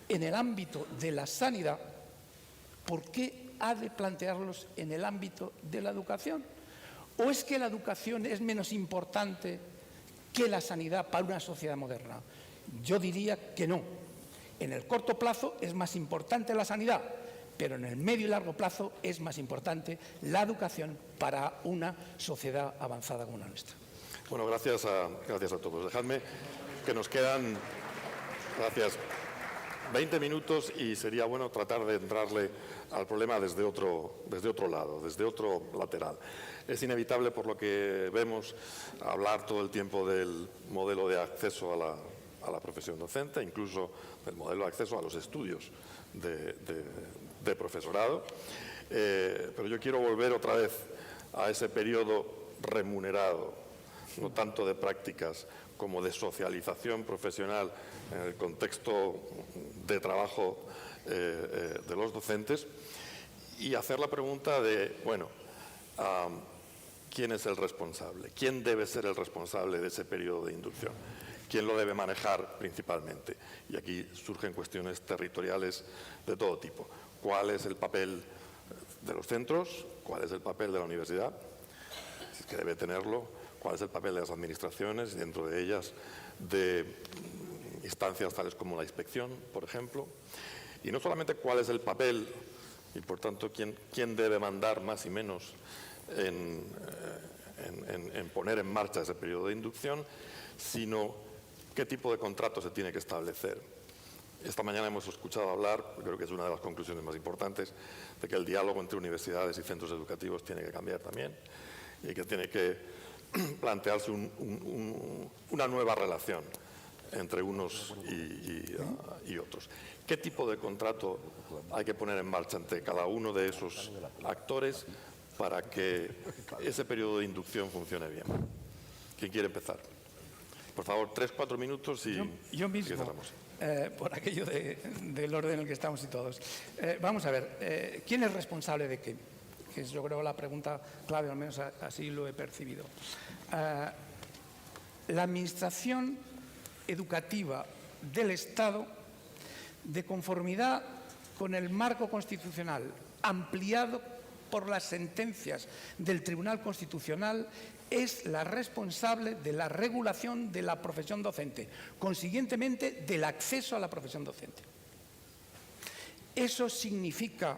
en el ámbito de la sanidad, ¿por qué ha de plantearlos en el ámbito de la educación? ¿O es que la educación es menos importante que la sanidad para una sociedad moderna? Yo diría que no. En el corto plazo es más importante la sanidad, pero en el medio y largo plazo es más importante la educación para una sociedad avanzada como la nuestra. Bueno, gracias a todos. Dejadme que nos quedan, 20 minutos y sería bueno tratar de entrarle al problema desde otro lado, desde otro lateral. Es inevitable, por lo que vemos, hablar todo el tiempo del modelo de acceso a la profesión docente, incluso del modelo de acceso a los estudios de profesorado. Pero yo quiero volver otra vez a ese periodo remunerado, no tanto de prácticas como de socialización profesional en el contexto de trabajo de los docentes, y hacer la pregunta de, bueno, ¿quién es el responsable? ¿Quién debe ser el responsable de ese periodo de inducción? ¿Quién lo debe manejar principalmente? Y aquí surgen cuestiones territoriales de todo tipo. ¿Cuál es el papel de los centros? ¿Cuál es el papel de la universidad? Si es que debe tenerlo. ¿Cuál es el papel de las administraciones, dentro de ellas de instancias tales como la inspección, por ejemplo? Y no solamente cuál es el papel y, por tanto, quién debe mandar más y menos en poner en marcha ese periodo de inducción, sino qué tipo de contrato se tiene que establecer. Esta mañana hemos escuchado hablar, creo que es una de las conclusiones más importantes, de que el diálogo entre universidades y centros educativos tiene que cambiar también y que tiene que plantearse una nueva relación entre unos y otros. ¿Qué tipo de contrato hay que poner en marcha entre cada uno de esos actores para que ese periodo de inducción funcione bien? ¿Quién quiere empezar? Por favor, 3-4 minutos y yo mismo, cerramos. Por aquello del orden en el que estamos y todos. Vamos a ver, ¿quién es responsable de qué? Que es, yo creo, la pregunta clave, al menos así lo he percibido. La Administración Educativa del Estado, de conformidad con el marco constitucional ampliado por las sentencias del Tribunal Constitucional, es la responsable de la regulación de la profesión docente, consiguientemente del acceso a la profesión docente. Eso significa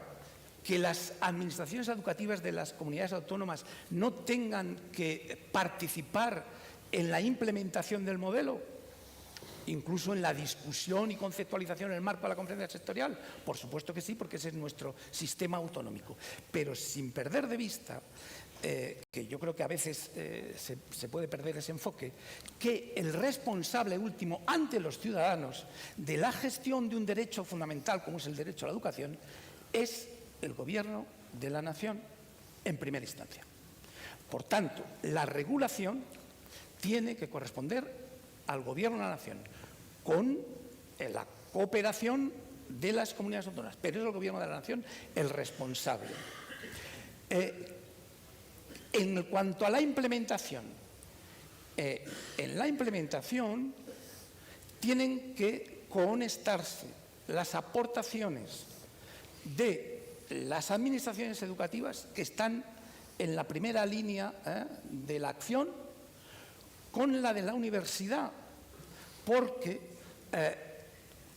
que las administraciones educativas de las comunidades autónomas no tengan que participar en la implementación del modelo, incluso en la discusión y conceptualización en el marco de la conferencia sectorial? Por supuesto que sí, porque ese es nuestro sistema autonómico. Pero sin perder de vista, que yo creo que a veces se puede perder ese enfoque, que el responsable último ante los ciudadanos de la gestión de un derecho fundamental como es el derecho a la educación es el Gobierno de la Nación en primera instancia. Por tanto, la regulación tiene que corresponder al Gobierno de la Nación con la cooperación de las comunidades autónomas, pero es el Gobierno de la Nación el responsable. En cuanto a la implementación, en la implementación tienen que conectarse las aportaciones de las administraciones educativas que están en la primera línea de la acción con la de la universidad, porque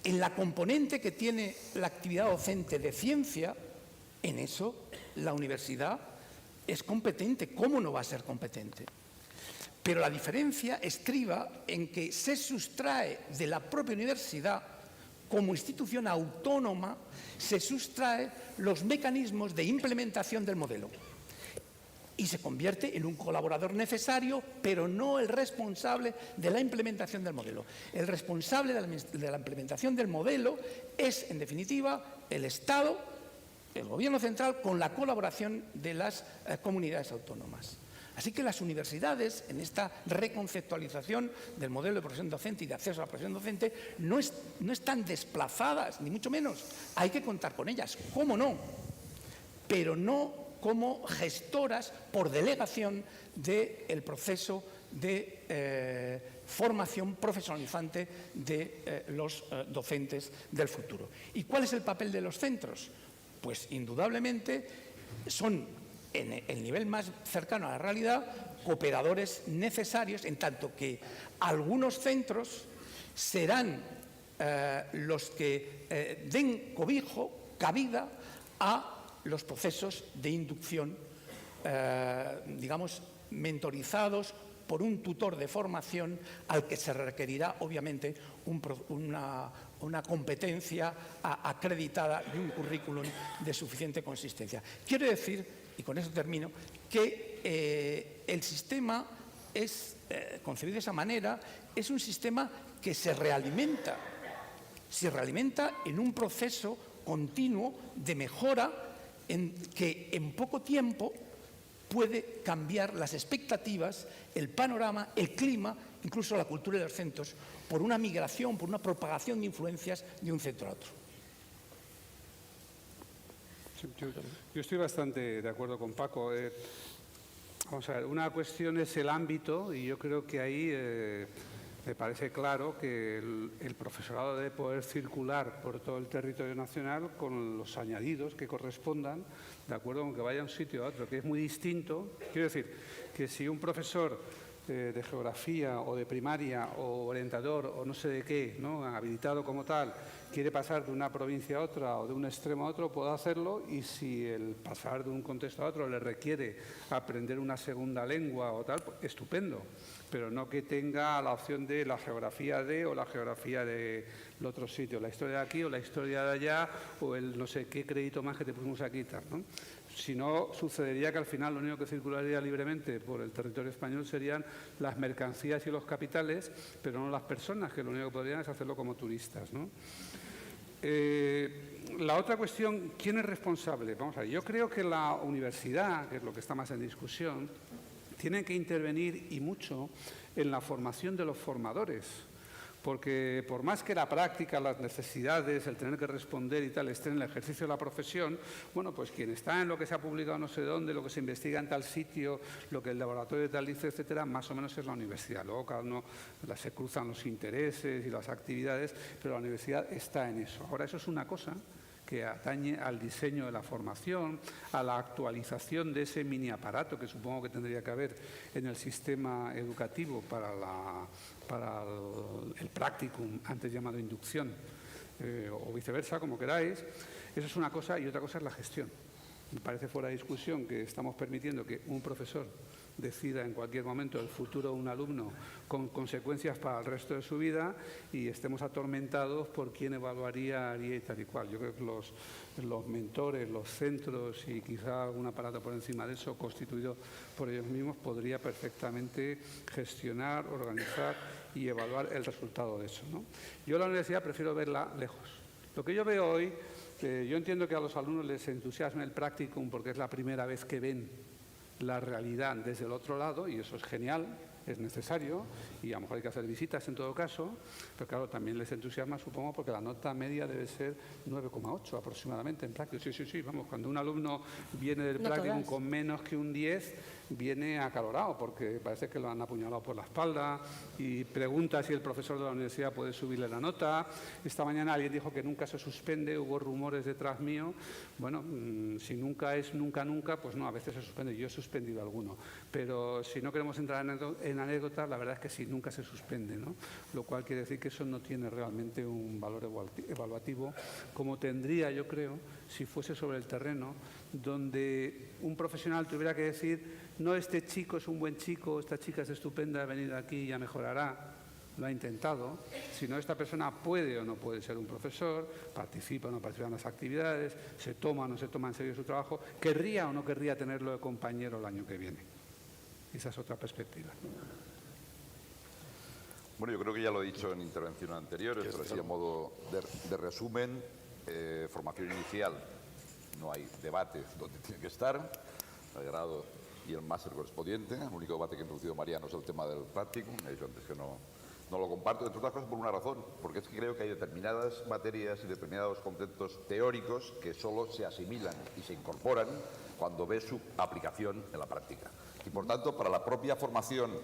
en la componente que tiene la actividad docente de ciencia, en eso la universidad es competente. ¿Cómo no va a ser competente? Pero la diferencia estriba en que se sustrae de la propia universidad, como institución autónoma, se sustrae los mecanismos de implementación del modelo y se convierte en un colaborador necesario, pero no el responsable de la implementación del modelo. El responsable de la implementación del modelo es, en definitiva, el Estado, el Gobierno central, con la colaboración de las comunidades autónomas. Así que las universidades, en esta reconceptualización del modelo de profesión docente y de acceso a la profesión docente, no están desplazadas, ni mucho menos. Hay que contar con ellas, ¿cómo no? Pero no como gestoras por delegación del proceso de formación profesionalizante de los docentes del futuro. ¿Y cuál es el papel de los centros? Pues indudablemente son, en el nivel más cercano a la realidad, cooperadores necesarios, en tanto que algunos centros serán los que den cobijo, cabida a los procesos de inducción, digamos, mentorizados por un tutor de formación al que se requerirá, obviamente, una competencia acreditada y un currículum de suficiente consistencia. Quiero decir, y con eso termino, que el sistema es, concebido de esa manera, es un sistema que se realimenta en un proceso continuo de mejora que en poco tiempo puede cambiar las expectativas, el panorama, el clima, incluso la cultura de los centros, por una migración, por una propagación de influencias de un centro a otro. Yo estoy bastante de acuerdo con Paco. Vamos a ver, una cuestión es el ámbito y yo creo que ahí me parece claro que el profesorado debe poder circular por todo el territorio nacional con los añadidos que correspondan, de acuerdo con que vaya a un sitio a otro, que es muy distinto. Quiero decir que si un profesor de geografía o de primaria o orientador o no sé de qué, ¿no?, habilitado como tal, quiere pasar de una provincia a otra o de un extremo a otro, puede hacerlo, y si el pasar de un contexto a otro le requiere aprender una segunda lengua o tal, pues, estupendo, pero no que tenga la opción de la geografía de o la geografía del otro sitio, la historia de aquí o la historia de allá o el no sé qué crédito más que te pusimos aquí y tal, ¿no? Si no, sucedería que al final lo único que circularía libremente por el territorio español serían las mercancías y los capitales, pero no las personas, que lo único que podrían es hacerlo como turistas, ¿no? La otra cuestión, ¿quién es responsable? Vamos a ver, yo creo que la universidad, que es lo que está más en discusión, tiene que intervenir y mucho en la formación de los formadores. Porque por más que la práctica, las necesidades, el tener que responder y tal estén en el ejercicio de la profesión, bueno, pues quien está en lo que se ha publicado no sé dónde, lo que se investiga en tal sitio, lo que el laboratorio de tal dice, etcétera, más o menos es la universidad. Luego cada uno se cruzan los intereses y las actividades, pero la universidad está en eso. Ahora, eso es una cosa que atañe al diseño de la formación, a la actualización de ese mini aparato que supongo que tendría que haber en el sistema educativo para el practicum, antes llamado inducción, o viceversa, como queráis. Eso es una cosa, y otra cosa es la gestión. Me parece fuera de discusión que estamos permitiendo que un profesor decida en cualquier momento el futuro de un alumno con consecuencias para el resto de su vida y estemos atormentados por quién evaluaría, haría y tal y cual. Yo creo que los mentores, los centros y quizá algún aparato por encima de eso, constituido por ellos mismos, podría perfectamente gestionar, organizar y evaluar el resultado de eso, ¿no? Yo la universidad prefiero verla lejos. Lo que yo veo hoy, yo entiendo que a los alumnos les entusiasma el practicum porque es la primera vez que ven la realidad desde el otro lado y eso es genial, es necesario y a lo mejor hay que hacer visitas en todo caso, pero claro, también les entusiasma, supongo, porque la nota media debe ser 9,8 aproximadamente en practicum. Sí, vamos, cuando un alumno viene del practicum con menos que un 10, viene acalorado porque parece que lo han apuñalado por la espalda y pregunta si el profesor de la universidad puede subirle la nota. Esta mañana alguien dijo que nunca se suspende, hubo rumores detrás mío. Bueno, si nunca es nunca, pues no, a veces se suspende. Yo he suspendido alguno, pero si no queremos entrar en anécdotas, la verdad es que sí, nunca se suspende, ¿no? Lo cual quiere decir que eso no tiene realmente un valor evaluativo como tendría, yo creo, si fuese sobre el terreno, donde un profesional tuviera que decir: no, este chico es un buen chico, esta chica es estupenda, ha venido aquí y ya mejorará, lo ha intentado, sino esta persona puede o no puede ser un profesor, participa o no participa en las actividades, se toma o no se toma en serio su trabajo, querría o no querría tenerlo de compañero el año que viene. Esa es otra perspectiva. Bueno, yo creo que ya lo he dicho en intervenciones anteriores, pero así a modo de resumen, formación inicial, no hay debate donde tiene que estar, el grado y el máster correspondiente. El único debate que ha introducido Mariano es el tema del practicum. He dicho antes que no lo comparto, entre otras cosas por una razón, porque es que creo que hay determinadas materias y determinados conceptos teóricos que solo se asimilan y se incorporan cuando ves su aplicación en la práctica. Y por tanto, para la propia formación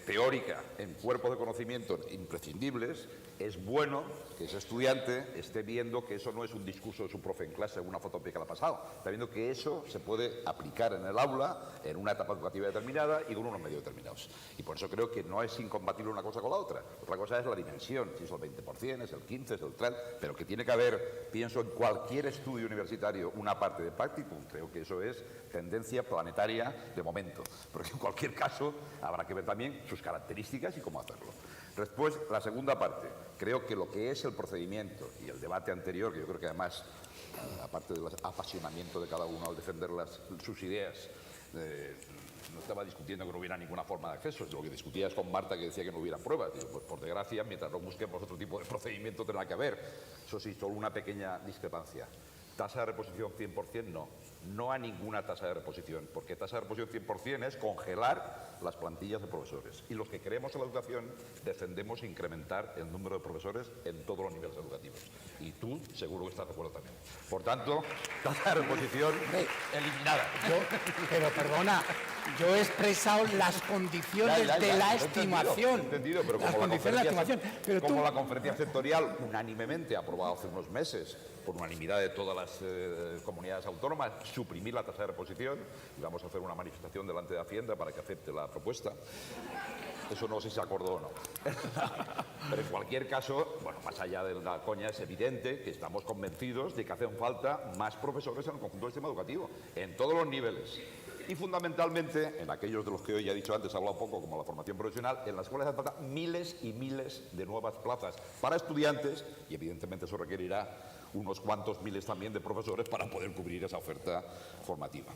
teórica en cuerpos de conocimiento imprescindibles, es bueno que ese estudiante esté viendo que eso no es un discurso de su profe en clase, una fotopia que le ha pasado. Está viendo que eso se puede aplicar en el aula, en una etapa educativa determinada y con unos medios determinados. Y por eso creo que no es incompatible una cosa con la otra. Otra cosa es la dimensión, si es el 20%, es el 15%, es el 30%, pero que tiene que haber, pienso en cualquier estudio universitario, una parte de practicum. Creo que eso es tendencia planetaria de momento, porque en cualquier caso habrá que ver también sus características y cómo hacerlo. Después, la segunda parte, creo que lo que es el procedimiento y el debate anterior, que yo creo que además, aparte del apasionamiento de cada uno al defender sus ideas, no estaba discutiendo que no hubiera ninguna forma de acceso, lo que discutía es con Marta, que decía que no hubiera pruebas. Digo, pues por desgracia, mientras no busquemos otro tipo de procedimiento tendrá que haber. Eso sí, solo una pequeña discrepancia. ¿Tasa de reposición 100%? No. No a ninguna tasa de reposición, porque tasa de reposición 100% es congelar las plantillas de profesores. Y los que creemos en la educación defendemos incrementar el número de profesores en todos los niveles educativos. Y tú seguro que estás de acuerdo también. Por tanto, tasa de reposición eliminada. Pero perdona, yo he expresado las condiciones de la estimación. Entendido, pero como la conferencia sectorial unánimemente ha aprobado hace unos meses, por unanimidad de todas las comunidades autónomas, suprimir la tasa de reposición, y vamos a hacer una manifestación delante de Hacienda para que acepte la propuesta. Eso no sé si se acordó o no. Pero en cualquier caso, bueno, más allá de la coña, es evidente que estamos convencidos de que hacen falta más profesores en el conjunto del sistema educativo, en todos los niveles. Y fundamentalmente, en aquellos de los que hoy ya he dicho antes, he hablado poco, como la formación profesional, en las cuales hace falta miles y miles de nuevas plazas para estudiantes, y evidentemente eso requerirá unos cuantos miles también de profesores para poder cubrir esa oferta formativa.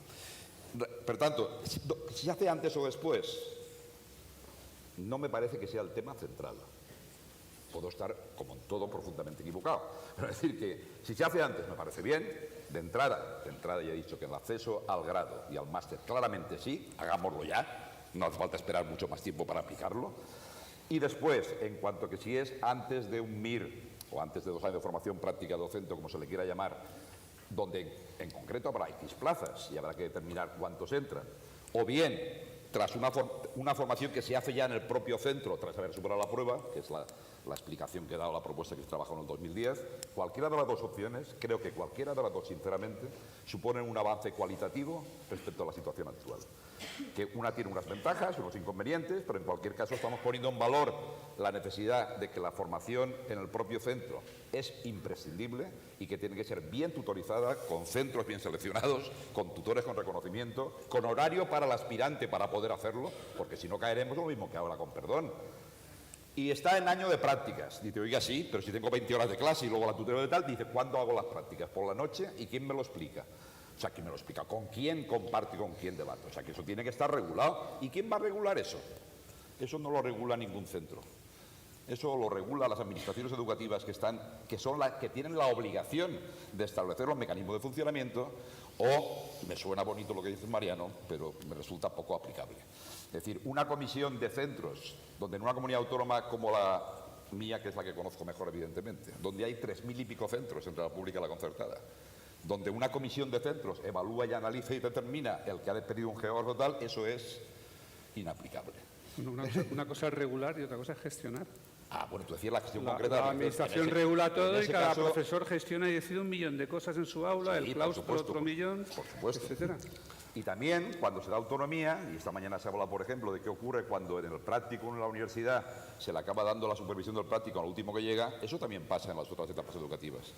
Por tanto, si se hace antes o después, no me parece que sea el tema central. Puedo estar, como en todo, profundamente equivocado. Pero es decir que, si se hace antes, me parece bien. De entrada ya he dicho que el acceso al grado y al máster, claramente sí, hagámoslo ya. No hace falta esperar mucho más tiempo para aplicarlo. Y después, en cuanto a que si es antes de un MIR o antes de 2 años de formación práctica docente, como se le quiera llamar, donde en concreto habrá X plazas y habrá que determinar cuántos entran, o bien tras una formación que se hace ya en el propio centro, tras haber superado la prueba, que es la explicación que he dado a la propuesta que se trabajó en el 2010, cualquiera de las dos opciones, creo que cualquiera de las dos, sinceramente, suponen un avance cualitativo respecto a la situación actual. Que una tiene unas ventajas, unos inconvenientes, pero en cualquier caso estamos poniendo en valor la necesidad de que la formación en el propio centro es imprescindible y que tiene que ser bien tutorizada, con centros bien seleccionados, con tutores con reconocimiento, con horario para el aspirante para poder hacerlo, porque si no caeremos lo mismo que ahora, con perdón. Y está en año de prácticas. Dice, oiga, sí, pero si tengo 20 horas de clase y luego la tutoría de tal, dice, ¿cuándo hago las prácticas? ¿Por la noche? ¿Y quién me lo explica? O sea, ¿quién me lo explica? ¿Con quién comparto y con quién debato? O sea, que eso tiene que estar regulado. ¿Y quién va a regular eso? Eso no lo regula ningún centro. Eso lo regula las administraciones educativas que son las que tienen la obligación de establecer los mecanismos de funcionamiento, o, me suena bonito lo que dice Mariano, pero me resulta poco aplicable. Es decir, una comisión de centros, donde en una comunidad autónoma como la mía, que es la que conozco mejor evidentemente, donde hay 3.000 y pico centros entre la pública y la concertada, donde una comisión de centros evalúa y analiza y determina el que ha despedido un geógrafo tal, eso es inaplicable. Una cosa es regular y otra cosa es gestionar. Ah, bueno, tú decías la gestión concreta. La administración regula todo y cada caso, profesor gestiona y decide 1 millón de cosas en su aula, sí, el claustro otro millón, por supuesto, etcétera. Y también, cuando se da autonomía, y esta mañana se habla, por ejemplo, de qué ocurre cuando en el práctico en la universidad se le acaba dando la supervisión del práctico al último que llega, eso también pasa en las otras etapas educativas.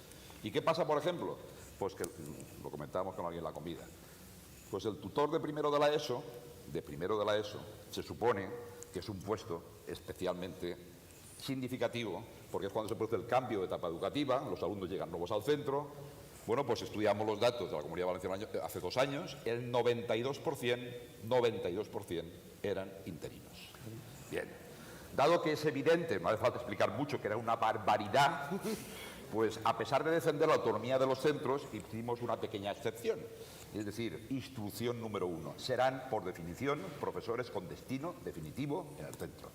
¿Y qué pasa, por ejemplo? Pues que, lo comentábamos con alguien en la comida, pues el tutor de primero de la ESO, se supone que es un puesto especialmente significativo, porque es cuando se produce el cambio de etapa educativa, los alumnos llegan nuevos al centro. Bueno, pues estudiamos los datos de la Comunidad Valenciana hace 2 años, el 92% eran interinos. Bien, dado que es evidente, no hace falta explicar mucho, que era una barbaridad, pues a pesar de defender la autonomía de los centros, hicimos una pequeña excepción. Es decir, instrucción número 1, serán por definición profesores con destino definitivo en el centro.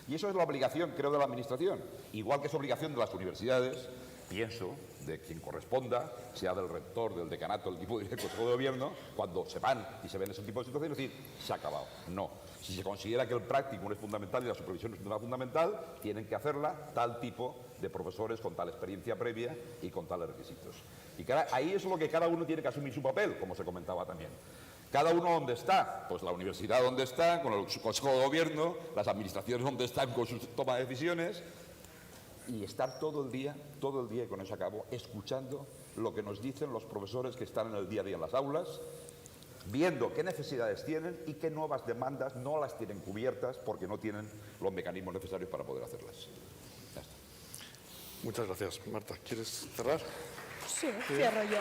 Y eso es la obligación, creo, de la Administración, igual que es obligación de las universidades, pienso, de quien corresponda, sea del rector, del decanato, del equipo del Consejo de Gobierno, cuando se van y se ven ese tipo de situaciones, decir, se ha acabado. No. Si se considera que el práctico es fundamental y la supervisión es fundamental, tienen que hacerla tal tipo de profesores con tal experiencia previa y con tales requisitos. Y ahí es lo que cada uno tiene que asumir su papel, como se comentaba también. ¿Cada uno dónde está? Pues la universidad dónde está, con el Consejo de Gobierno, las administraciones dónde están con su toma de decisiones, y estar todo el día, y con eso acabo, escuchando lo que nos dicen los profesores que están en el día a día en las aulas, viendo qué necesidades tienen y qué nuevas demandas no las tienen cubiertas porque no tienen los mecanismos necesarios para poder hacerlas. Ya está. Muchas gracias. Marta, ¿quieres cerrar? Sí, cierro yo.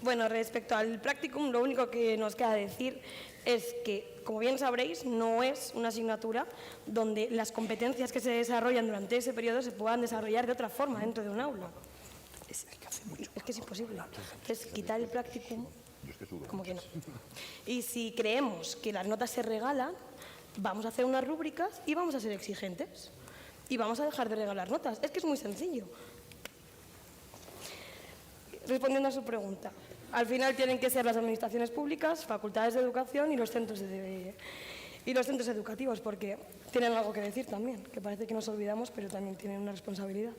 Bueno, respecto al practicum, lo único que nos queda decir es que, como bien sabréis, no es una asignatura donde las competencias que se desarrollan durante ese periodo se puedan desarrollar de otra forma dentro de un aula. Es que es imposible. Entonces, quitar el practicum, como que no. Y si creemos que las notas se regalan, vamos a hacer unas rúbricas y vamos a ser exigentes. Y vamos a dejar de regalar notas. Es que es muy sencillo. Respondiendo a su pregunta, al final tienen que ser las administraciones públicas, facultades de educación y los centros educativos, porque tienen algo que decir también, que parece que nos olvidamos, pero también tienen una responsabilidad.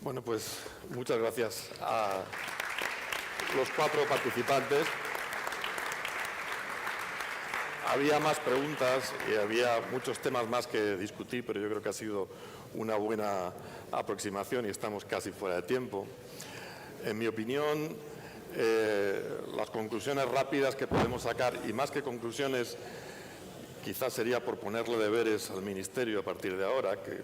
Bueno, pues muchas gracias a los 4 participantes. Había más preguntas y había muchos temas más que discutir, pero yo creo que ha sido una buena aproximación y estamos casi fuera de tiempo. En mi opinión, las conclusiones rápidas que podemos sacar, y más que conclusiones, quizás sería por ponerle deberes al Ministerio a partir de ahora, que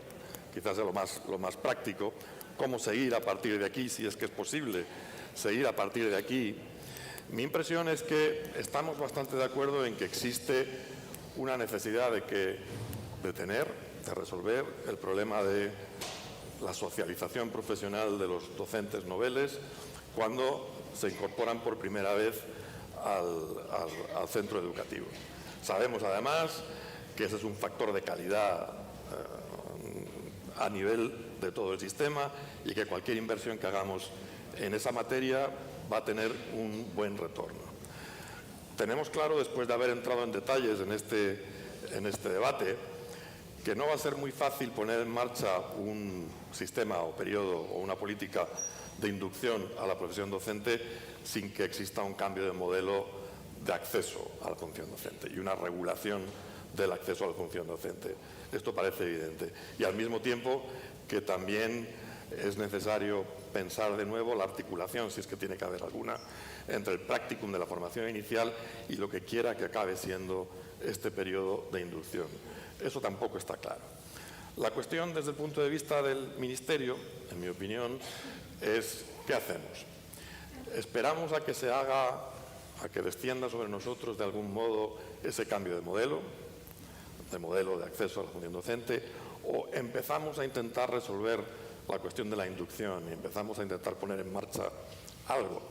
quizás es lo más práctico, cómo seguir a partir de aquí, si es que es posible seguir a partir de aquí. Mi impresión es que estamos bastante de acuerdo en que existe una necesidad de resolver el problema de la socialización profesional de los docentes noveles cuando se incorporan por primera vez al centro educativo. Sabemos además que ese es un factor de calidad a nivel de todo el sistema y que cualquier inversión que hagamos en esa materia va a tener un buen retorno. Tenemos claro, después de haber entrado en detalles en este debate, que no va a ser muy fácil poner en marcha un sistema o periodo o una política de inducción a la profesión docente sin que exista un cambio de modelo de acceso a la función docente y una regulación del acceso a la función docente. Esto parece evidente. Y al mismo tiempo que también es necesario pensar de nuevo la articulación, si es que tiene que haber alguna, entre el practicum de la formación inicial y lo que quiera que acabe siendo este periodo de inducción. Eso tampoco está claro. La cuestión desde el punto de vista del Ministerio, en mi opinión, es ¿qué hacemos? ¿Esperamos a que se haga, a que descienda sobre nosotros de algún modo ese cambio de modelo de acceso a la función docente, o empezamos a intentar resolver la cuestión de la inducción y empezamos a intentar poner en marcha algo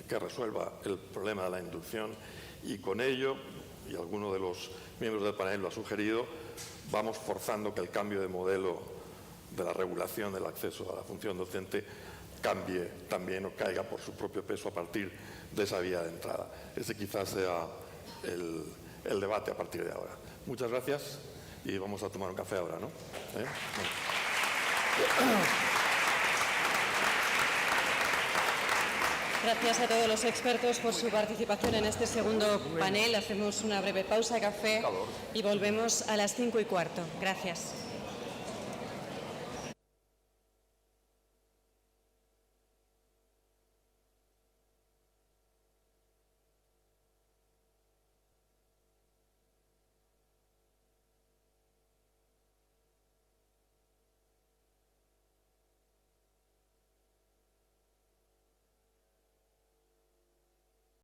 que resuelva el problema de la inducción y con ello, y alguno de los miembros del panel lo ha sugerido, vamos forzando que el cambio de modelo de la regulación del acceso a la función docente cambie también o caiga por su propio peso a partir de esa vía de entrada. Ese quizás sea el debate a partir de ahora. Muchas gracias y vamos a tomar un café ahora, ¿no? Gracias a todos los expertos por su participación en este segundo panel. Hacemos una breve pausa de café y volvemos a las 5:15. Gracias.